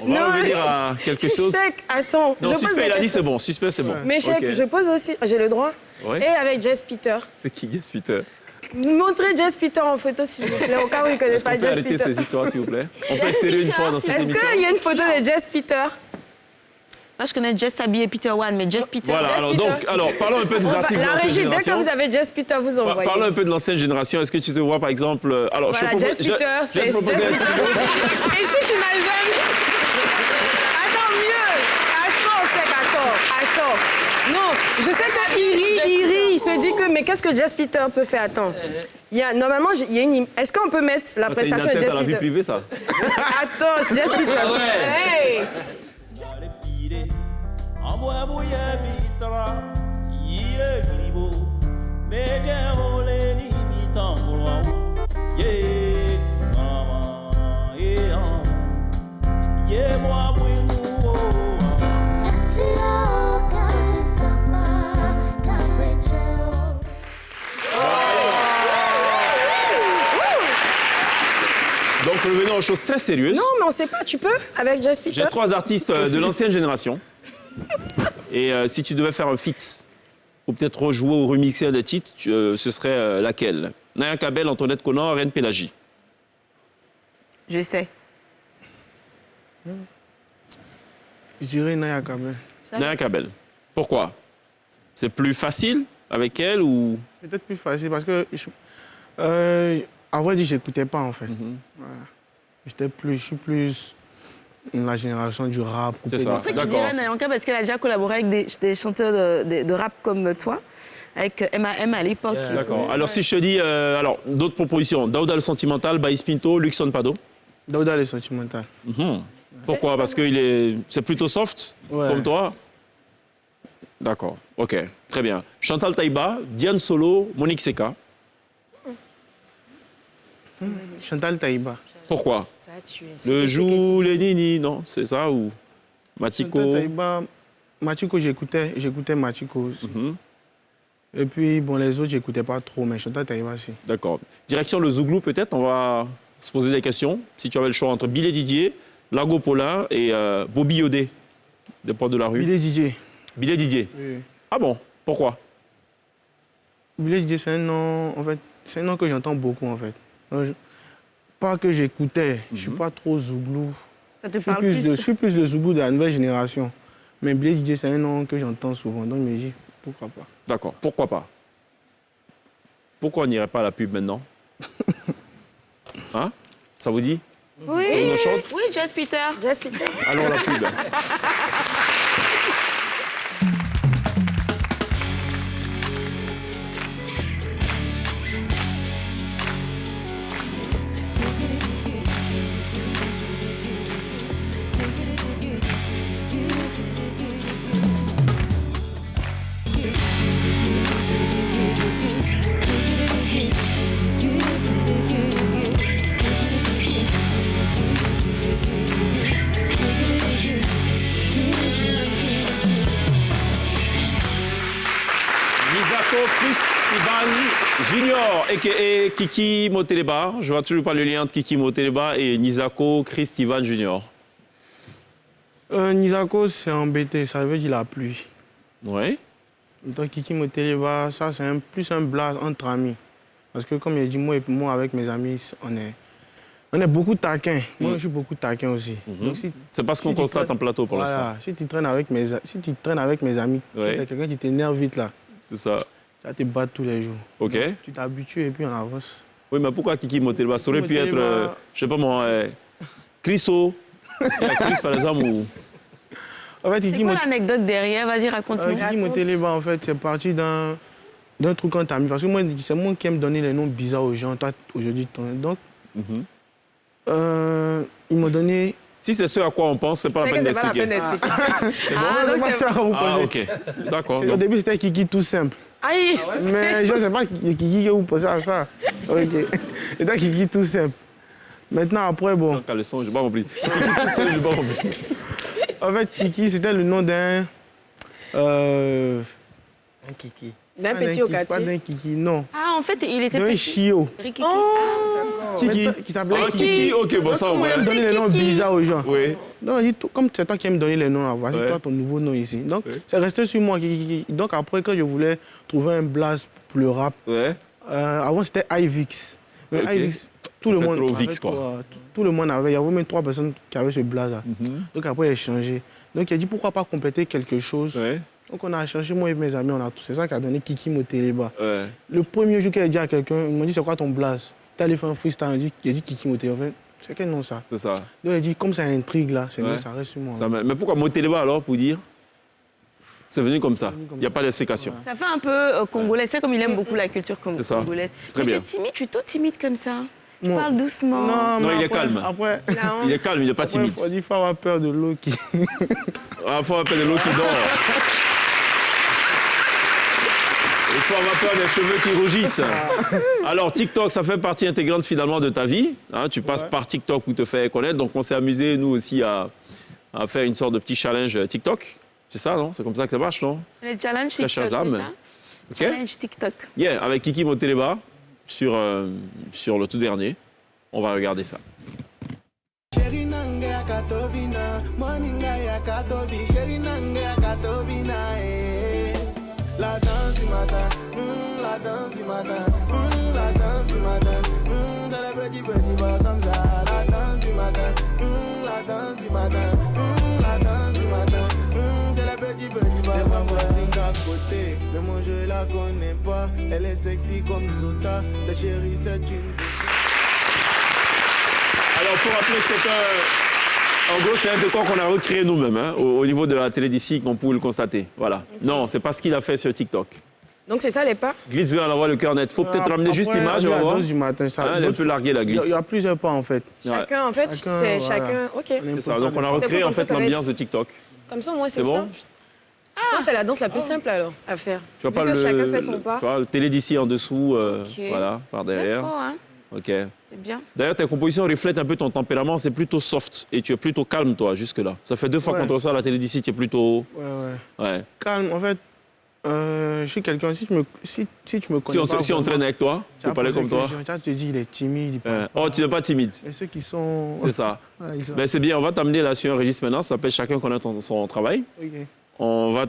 on va revenir à quelque chose. Chèque, attends. Non, je pose Suspect, des il a dit questions. c'est bon. Suspect, c'est bon. Mais chèque, OK. je pose aussi, j'ai le droit. Ouais. Et avec Jazz Peter. C'est qui, Jazz Peter? Montrez Jazz Peter en photo, s'il vous plaît, au cas où il ne connaît Est-ce qu'on pas peut Jazz arrêter Peter. ces histoires, s'il vous plaît? On peut essayer une fois dans cette Est-ce émission. qu'il y a une photo de Jazz Peter? Moi, je connais Jess Sabi et Peter One, mais Jess Peter. Voilà, Jazz alors, Peter. parlons un peu des artistes de La l'ancienne régie, dès que génération. vous avez Jazz Peter, vous envoyez. Parlons un peu de l'ancienne génération. Est-ce que tu te vois, par exemple... Alors, Voilà, Jazz Peter, c'est Jazz Peter. Et si tu n'as jamais... Attends, mieux. Attends, chèque, attends. Non, je sais qu'il rit, il se dit que, mais qu'est-ce que Jazz Peter peut faire? Attends. Normalement, il y a une... Est-ce qu'on peut mettre la C'est une prestation de atteinte Jazz à la vie Peter? privée, ça. Attends, Jazz Peter. Hey! Donc, revenons aux choses très sérieuses. Non, mais on sait pas, tu peux avec Jazz Peter? J'ai 3 artistes de l'ancienne génération. Et si tu devais faire un feat, ou peut-être rejouer ou remixer un des titres, ce serait laquelle? Naya Kabel, Antoinette Conan, Reine Pélagie. Je sais. Je dirais Naya Kabel. Naya Kabel. Pourquoi? C'est plus facile avec elle ou... Peut-être plus facile parce que, à vrai dire, je n'écoutais pas en fait. Voilà. Je suis plus la génération du rap. C'est ça. C'est pour ça que je dirais Nayanka, parce qu'elle a déjà collaboré avec des chanteurs de rap comme toi, avec M.A.M. à l'époque. D'accord. Alors, si je te dis, alors, d'autres propositions. Daouda le Sentimental, Baïs Pinto, Luxon Pado. Daouda le Sentimental. Pourquoi? Parce que c'est plutôt soft, comme toi? D'accord, ok, très bien. Chantal Taïba, Diane Solo, Monique Seka. Chantal Taïba. Pourquoi? Ça a tué. Le joue, les nini, non? C'est ça ou Matiko? Chantal Taïba, Matiko, j'écoutais Matiko aussi. Et puis, bon, les autres, j'écoutais pas trop, mais Chantal Taïba, si. D'accord. Direction le Zouglou, peut-être, on va se poser des questions. Si tu avais le choix entre Billet Didier, Lago Paulin et Bobby Yodé, des Portes de la Rue. Billet Didier. Billet Didier. Oui. Ah bon? Pourquoi? Billet Didier, c'est un nom, en fait, c'est un nom que j'entends beaucoup, en fait. Donc, pas que j'écoutais, je suis pas trop Zouglou. Ça te parle plus? Je suis plus le Zouglou de la nouvelle génération. Mais Billet Didier, c'est un nom que j'entends souvent, donc je me dis, pourquoi pas. D'accord, pourquoi pas? Pourquoi on n'irait pas à la pub maintenant? Hein? Ça vous dit? Oui, ça vous chante? oui, Jazz Peter. Jazz Peter. Alors la pub. Junior, a.k.a. Kiki Moteleba. Je vois toujours pas le lien entre Kiki Moteleba et Nizako Christ Ivan Junior. Nizako, c'est embêté, ça veut dire la pluie. Oui. Donc Kiki Moteleba, ça c'est plus un blaze entre amis. Parce que comme il dit, moi avec mes amis, on est beaucoup taquins. Moi, je suis beaucoup taquin aussi. C'est pas ce qu'on constate en plateau pour l'instant. Si tu traînes avec mes amis, tu es quelqu'un qui t'énerve vite là. C'est ça. Tu vas te battre tous les jours. Ok. Donc, tu t'habitues et puis on avance. Oui, mais pourquoi Kiki Moteleba? Ça aurait pu être, je sais pas moi, Chriso. C'est Chris par exemple ou... En fait, c'est quoi l'anecdote derrière? Vas-y, raconte-nous. Kiki Moteleba, en fait, c'est parti d'un truc qu'on t'a mis. Parce que moi, c'est moi qui aime donner les noms bizarres aux gens. Toi, aujourd'hui, donc, ils m'ont donné... Si c'est ce à quoi on pense, c'est pas la peine d'expliquer. C'est pas ça à vous poser. Ah, ok. D'accord. Au début, c'était Kiki tout simple. Aïe. Mais je ne sais pas Kiki que vous posez à ça. Ok. C'était Kiki tout simple. Maintenant, après, bon... Sans caleçon, j'ai pas compris. Kiki tout simple, j'ai pas compris. En fait, Kiki, c'était le nom d'un... Un Kiki. D'un petit au quartier. Pas d'un Kiki, non. Ah, en fait, il était d'un petit. chiot. Kiki. Kiki. Qui s'appelait Kiki. Ok, bon, ça, on va donner les noms bizarres aux gens. Oui. Donc, comme c'est toi qui aimes donner les noms, voici toi ton nouveau nom ici. Donc, c'est resté sur moi, Kiki. Donc, après, quand je voulais trouver un blaze pour le rap, avant, c'était Ivix. Mais Ivix, tout le monde avait, il y avait même 3 personnes qui avaient ce blaze-là. Donc, après, il a changé. Donc, il a dit, pourquoi pas compléter quelque chose. Donc, on a cherché, moi et mes amis, c'est ça qui a donné Kiki Moteleba. Le premier jour qu'il a dit à quelqu'un, il m'a dit, c'est quoi ton blaze? T'es allé faire un freestyle, il a dit Kiki Moteleba. C'est quel nom ça? C'est ça. Donc, il a dit, comme ça intrigue là, c'est ça reste sur moi. Ça, mais pourquoi Moteleba alors, pour dire? C'est venu comme ça. Il n'y a pas d'explication. Ça fait un peu congolais. C'est comme il aime beaucoup la culture congolaise. Très bien. Tu es tout timide comme ça. Tu parles doucement. Non, il est calme. Après, il est calme, il n'est pas timide. Il faut avoir peur de l'eau qui... Il faut avoir peur de l'eau qui dort. Il faut avoir peur des cheveux qui rougissent. Alors, TikTok, ça fait partie intégrante finalement de ta vie. Hein, tu passes par TikTok où te fait connaître. Donc, on s'est amusé, nous aussi, à faire une sorte de petit challenge TikTok. C'est ça, non? C'est comme ça que ça marche, non? Le challenge TikTok, c'est ça? Okay. Challenge TikTok. Yeah, avec Kiki Moteleba sur le tout dernier. On va regarder ça. La danse du matin, la danse du matin, la danse du matin, c'est le petit bas comme ça. La danse du matin, la danse du matin, la danse du matin, c'est le petit bas. C'est ma voisine d'à côté, mais moi je la connais pas. Elle est sexy comme Zota, cette chérie c'est une... Alors, il faut rappeler que En gros, c'est un décor qu'on a recréé nous-mêmes, hein, au niveau de la télé d'ici, qu'on pouvait le constater. Voilà. Okay. Non, c'est pas ce qu'il a fait sur TikTok. Donc c'est ça les pas? Glisse vers l'envoi le cœur net. Faut peut-être ramener juste l'image, on va voir. Du matin, ça, elle est un peu larguée la glisse. Il y a plusieurs pas en fait. Chacun, en fait, c'est chacun. Ok. C'est ça. Donc on a recréé en fait l'ambiance de TikTok. Comme ça, moi, c'est bon simple. Je pense que c'est la danse la plus simple alors à faire. Tu vois pas que chacun fait son pas. Tu vois, le télé d'ici en dessous, voilà, par derrière. Hein. Ok. C'est bien. D'ailleurs, tes compositions reflètent un peu ton tempérament. C'est plutôt soft et tu es plutôt calme, toi, jusque-là. Ça fait 2 fois qu'on te reçoit à la télé d'ici, tu es plutôt. Ouais. Calme, en fait. Je suis quelqu'un, si tu me connais pas... Si on traîne avec toi, tu peux parler comme toi. Tu te dis, il est timide. Oh, tu n'es pas timide. Et ceux qui sont... C'est ça. Ben, c'est bien, on va t'amener là sur un registre maintenant. Ça s'appelle Chacun connaît son travail. Okay. On va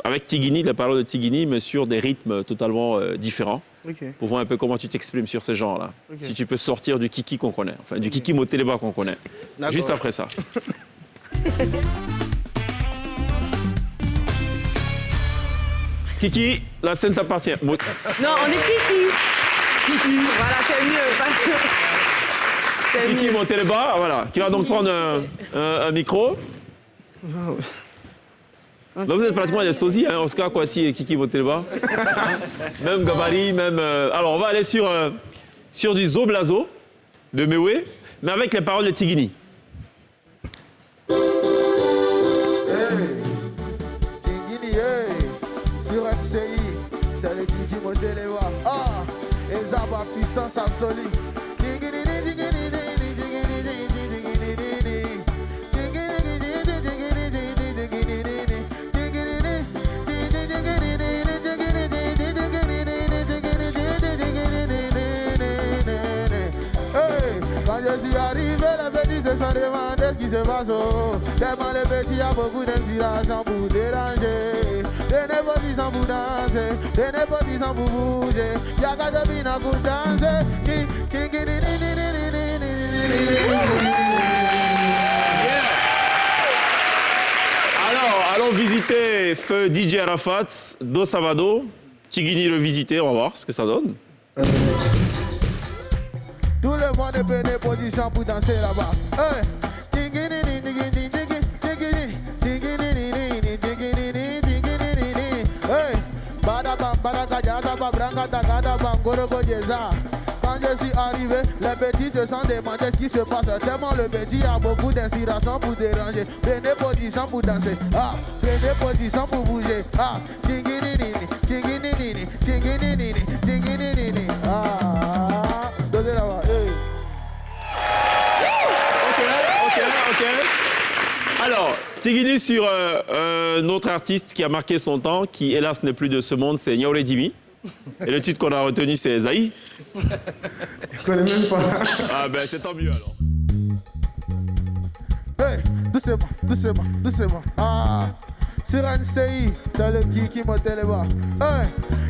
avec Tigini, la parole de Tigini, mais sur des rythmes totalement différents. Okay. Pour voir un peu comment tu t'exprimes sur ces genres-là. Okay. Si tu peux sortir du kiki qu'on connaît, enfin du kiki Moteleba qu'on connaît. Juste après ça. Kiki, la scène t'appartient. Non, on est Kiki. Voilà, c'est mieux. Kiki Moteleba, voilà, qui va donc prendre un micro. Là, vous êtes pratiquement des sosies, hein, Oscar, Kwasi et Kiki Moteleba. Même gabarit, même... Alors, on va aller sur du Zoblazo de Mewé, mais avec les paroles de Tigini. Tigini, sur MCI, c'est le Kiki Moteleba. Ah, et ça va puissance absolue. Je suis arrivé, les petits se sont demandés ce qui se passe. Tellement les petits, il y a beaucoup d'inspiration pour déranger. Des népotisants pour danser, des népotisants pour bouger. Il y a qu'à se finir pour danser. Alors, allons visiter feu DJ Arafat, Do Savado. Tigini le visiter, on va voir ce que ça donne. Tout le monde est bien position pour danser là-bas. Hey. Quand je suis arrivé, les petits se sont demandé ce qui se passe. Tellement le petit a beaucoup d'inspiration pour déranger. Prenez position pour danser. Ah, prenez position pour bouger. Ah, ah, donnez là-bas. Ok. Alors, Tigini sur un autre artiste qui a marqué son temps, qui hélas n'est plus de ce monde, c'est Nyaoulé Dimi. Et le titre qu'on a retenu, c'est Zaï. Je connais même pas. Ah ben c'est tant mieux alors. Hey, doucement. Ah, sur NCI, c'est le Kiki Moteleba. Hey,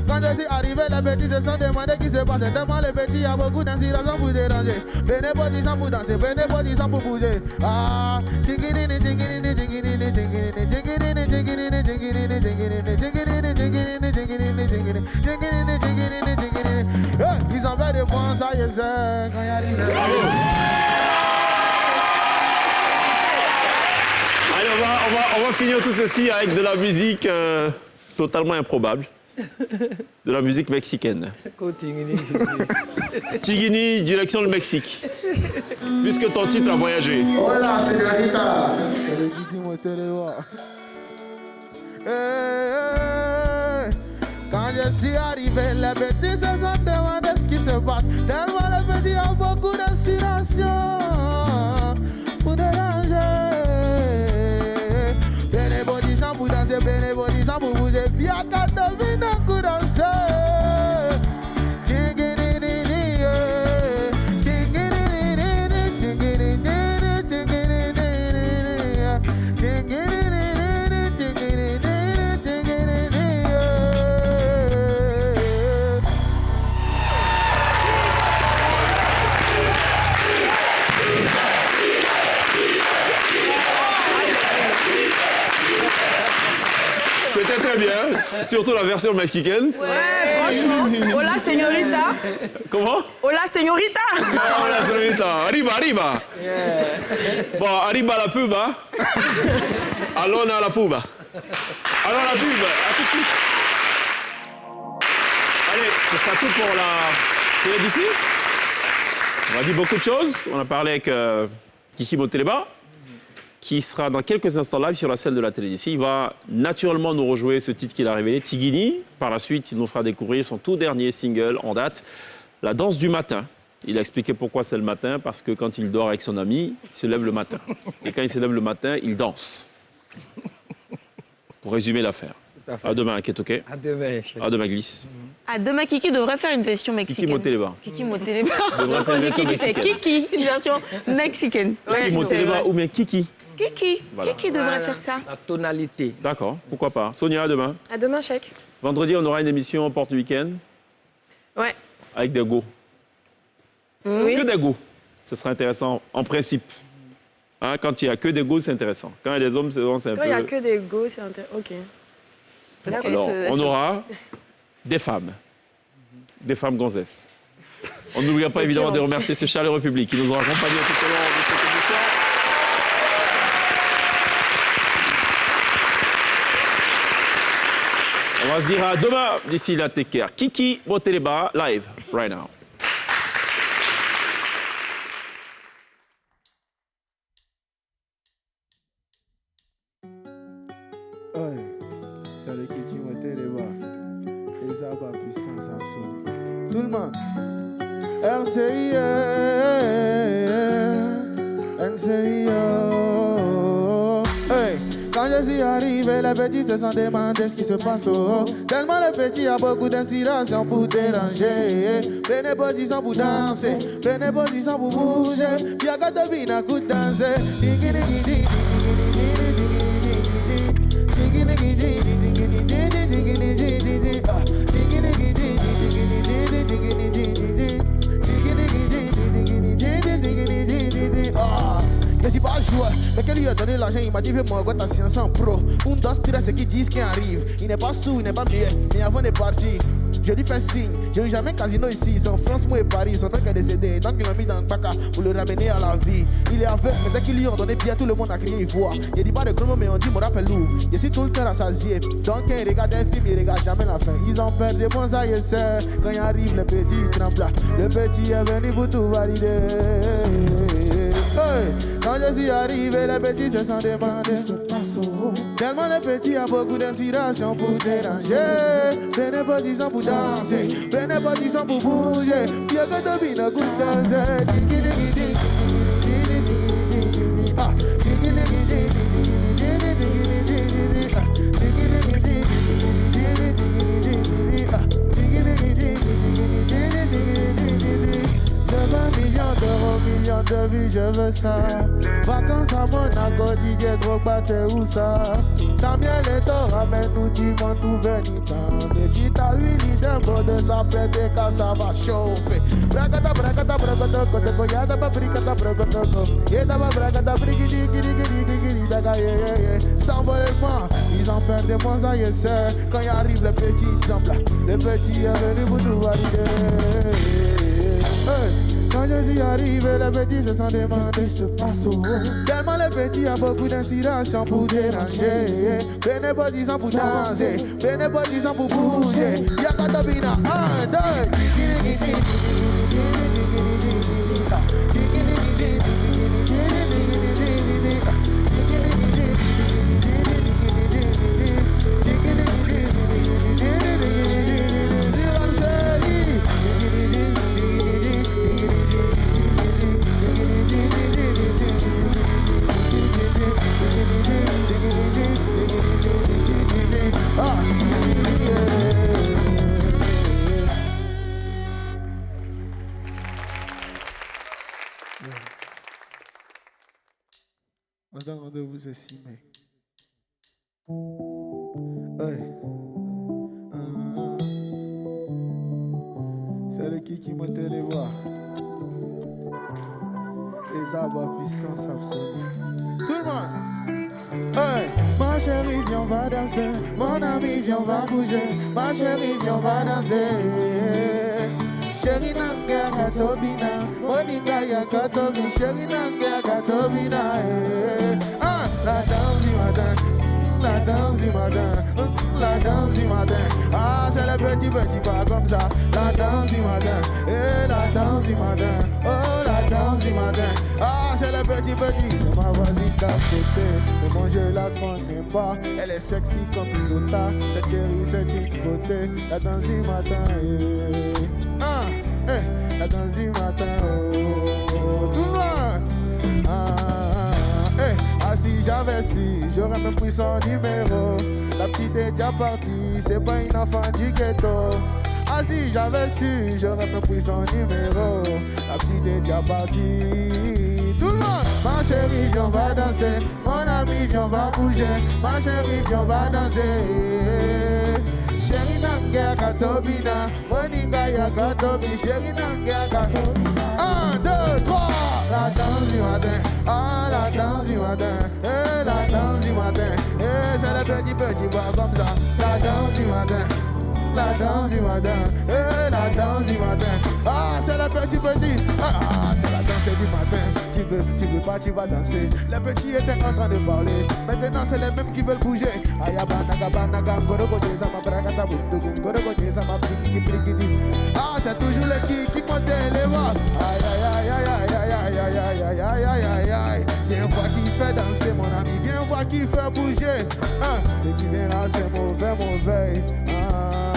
quand je suis arrivé, les petits se sont demandé ce qui se passe. Tellement les petits, il y a beaucoup d'inspiration pour déranger. Prenez position pour danser, prenez position pour bouger. Ah, ils ont fait des bons, ça y est, quand il arrive. Allez, on va finir tout ceci avec de la musique totalement improbable. De la musique mexicaine. Tigini, direction le Mexique. Puisque ton titre a voyagé. Hola, señorita. C'est le Kiki Moteleba. Quand je suis arrivé, les petits se sont demandé ce qui se passe. Tellement les petits ont beaucoup d'inspiration pour déranger. Prenez position pour danser, prenez position pour bouger. Bien qu'à deviner un coup danser. C'était très bien, surtout la version mexicaine. Ouais, franchement. Hola, señorita. Comment? Hola, señorita. Hola, señorita. Arriba, arriba. Bon, arriba la pub, hein? Allons à la pub. Alors la pub, à tout de suite. Allez, ce sera tout pour la télé d'ici. On a dit beaucoup de choses. On a parlé avec Kiki Moteleba, qui sera dans quelques instants live sur la scène de la télé d'ici. Il va naturellement nous rejouer ce titre qu'il a révélé, Tigini. Par la suite, il nous fera découvrir son tout dernier single en date, La danse du matin. Il a expliqué pourquoi c'est le matin, parce que quand il dort avec son ami, il se lève le matin. Et quand il se lève le matin, il danse. Pour résumer l'affaire. À demain, Ketoke. À demain, À demain, Glisse. À demain, Kiki devrait faire une version mexicaine. Kiki Moteleba. Kiki Moteleba. Devrait faire une version Kiki, c'est mexicaine. Kiki, une version mexicaine. Kiki Moteleba ou bien Kiki. Kiki, Voilà. Kiki devrait faire ça. La tonalité. D'accord, pourquoi pas. Sonia, à demain. À demain, chèque. Vendredi, on aura une émission Porte du Week-end Ouais. avec des go. Oui. Que des go. Ce sera intéressant en principe. Hein, quand il n'y a que des go, c'est intéressant. Quand il y a des hommes, c'est un Quand peu... il n'y a que des go, c'est intéressant. Ok. D'accord. Alors, on aura des femmes gonzesses. On n'oubliera pas évidemment de remercier ce chaleureux public qui nous ont accompagnés tout au long de cette émission. On va se dire à demain. D'ici là, take care. Kiki Moteleba, live, right now. Ouais, c'est le Kiki Moteleba. Et ça va puissance absolue. Tout le monde. NCI, NCI. Hey, quand je suis arrivé, les petits se sont demandé ce qui se passe. Oh. Tellement les petits ont beaucoup d'inspiration pour déranger. Prenez position pour danser, prenez position pour bouger. Y'a qu'à deviner un coup de danser. Je suis pas joueur, mais qu'elle lui a donné l'argent, il m'a dit fais-moi quoi ta science en pro. Un dos tire ce qu'ils disent qui arrive. Il n'est pas sous, il n'est pas meilleur, mais avant de partir, je lui fais signe. J'ai eu jamais casino ici, c'est en France, moi et Paris. Son oncle est décédé, donc il l'a mis dans le bac pour le ramener à la vie. Il est aveugle, mais dès qu'ils lui ont donné bien, tout le monde a crié, il voit. Il dit pas de gros mots, mais on dit mon rap est lourd. Je suis tout le temps rassasié, donc quand il regarde un film, il regarde jamais la fin. Ils ont peur de bons aïeux, quand il arrive, le petit tremble. Le petit est venu pour tout valider. Hey, quand je suis arrivé, les petits se sont demandés ce qui se passe. Tellement les petits ont beaucoup d'inspiration pour déranger. Prenez position pour danser, prenez position pour bouger. Y'a que devine un coup de danser. Millions de vues, je veux ça. Vacances à Monaco, Didier Drogba, t'es où ça? Samuel Eto'o, ramène-nous du monde tout vénitant. C'est dit t'as 8 litres bon de sa pété quand ça va chauffer. Bragata, bragata, bragata, kote koyada, brigata, bragata, yeda, bragata, brigidi, gidi, gidi, gidi, daga, yeah. S'envolement, ils ont peur de bons aïeux, quand il arrive le petit tremble. Le petit est venu pour tout valider. Hey. Quand je suis arrivé, les petits se sont demandés ce qui se passe. Tellement les petits ont beaucoup d'inspiration pour déranger. Prenez position pour danser, prenez position pour bouger. Y'a qu'à Tobina, 1, 2, On donne rendez-vous ce 6 mai. Ouais. C'est le Kiki Moteleba. Et ça va puissance absolue. Tout le monde. Hey. chérie, viens, on va danser. Mon ami, viens, on va bouger. Ma chérie, viens, on va danser. Chérie Nanga Katobina, Monica Yakatobi, Chérie Nanga Katobina. Ah, la danse du matin, la danse du matin, la danse du matin. Ah, c'est le petit pas comme ça. La danse du matin, la danse du matin. Oh, la danse du matin. Ah, c'est le petit. C'est ma voisine d'à côté, mais moi je la connais pas. Elle est sexy comme Sota. Cette chérie, c'est une beauté. La danse du matin, ah, la danse du matin, oh, tout le monde. Ah, si j'avais su, j'aurais même pris son numéro. La petite est déjà partie, c'est pas une enfant du ghetto. Ah, si j'avais su, j'aurais même pris son numéro. La petite est déjà partie. Tout le monde, ma chérie, viens, on va danser. Mon ami, viens, on va bouger. Ma chérie, viens, on va danser. Chérie Nanga Katobina, Monica Yakatobi, Chérie Nanga Katobina. 1, 2, 3. La danse du matin, ah la danse du matin, la danse du matin, c'est le petit bois comme ça. La danse du matin, la danse du matin, la danse du matin. Ah, c'est le petit, ah, c'est la danse du matin. Tu veux pas, tu vas danser. Les petits étaient en train de parler. Maintenant, c'est les mêmes qui veulent bouger. Ah, c'est toujours les qui montent les voix. Aïe, aïe, aïe, aïe, aïe, aïe, aïe, aïe, aïe, aïe, aïe, aïe. Viens voir qui fait danser, mon ami. Viens voir qui fait bouger. Ah, ce qui vient là, c'est mauvais. Ah,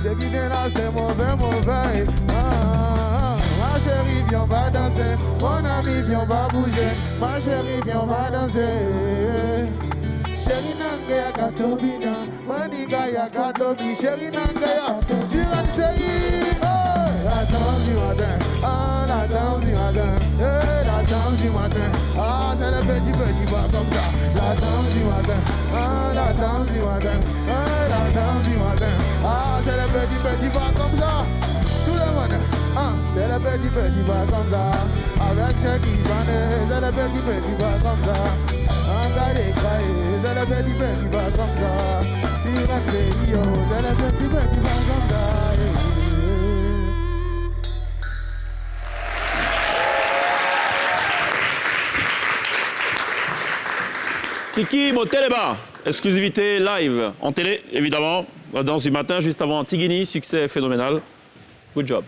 ce qui vient là, c'est mauvais. Ah, ma chérie, viens, on va danser. Mon ami, viens, on va bouger. Ma chérie, viens, on va danser. Chérie Nanga Yakatobina, Monica Yakatobi, Chérie Nanga Yakatobi. La danse du matin, ah la danse du matin, la danse du matin, ah c'est le petit pas comme ça. La danse du matin, ah la danse du matin, la danse du matin, ah c'est le petit pas comme ça. Tout le monde, ah c'est le petit pas comme ça. Avec Checky Vané, c'est le petit pas comme ça. Engagé, c'est le petit pas comme ça. Si Rio, c'est le petit pas comme ça. Kiki Moteleba, exclusivité live en télé, évidemment. La danse du matin, juste avant Tigini, succès phénoménal. Good job.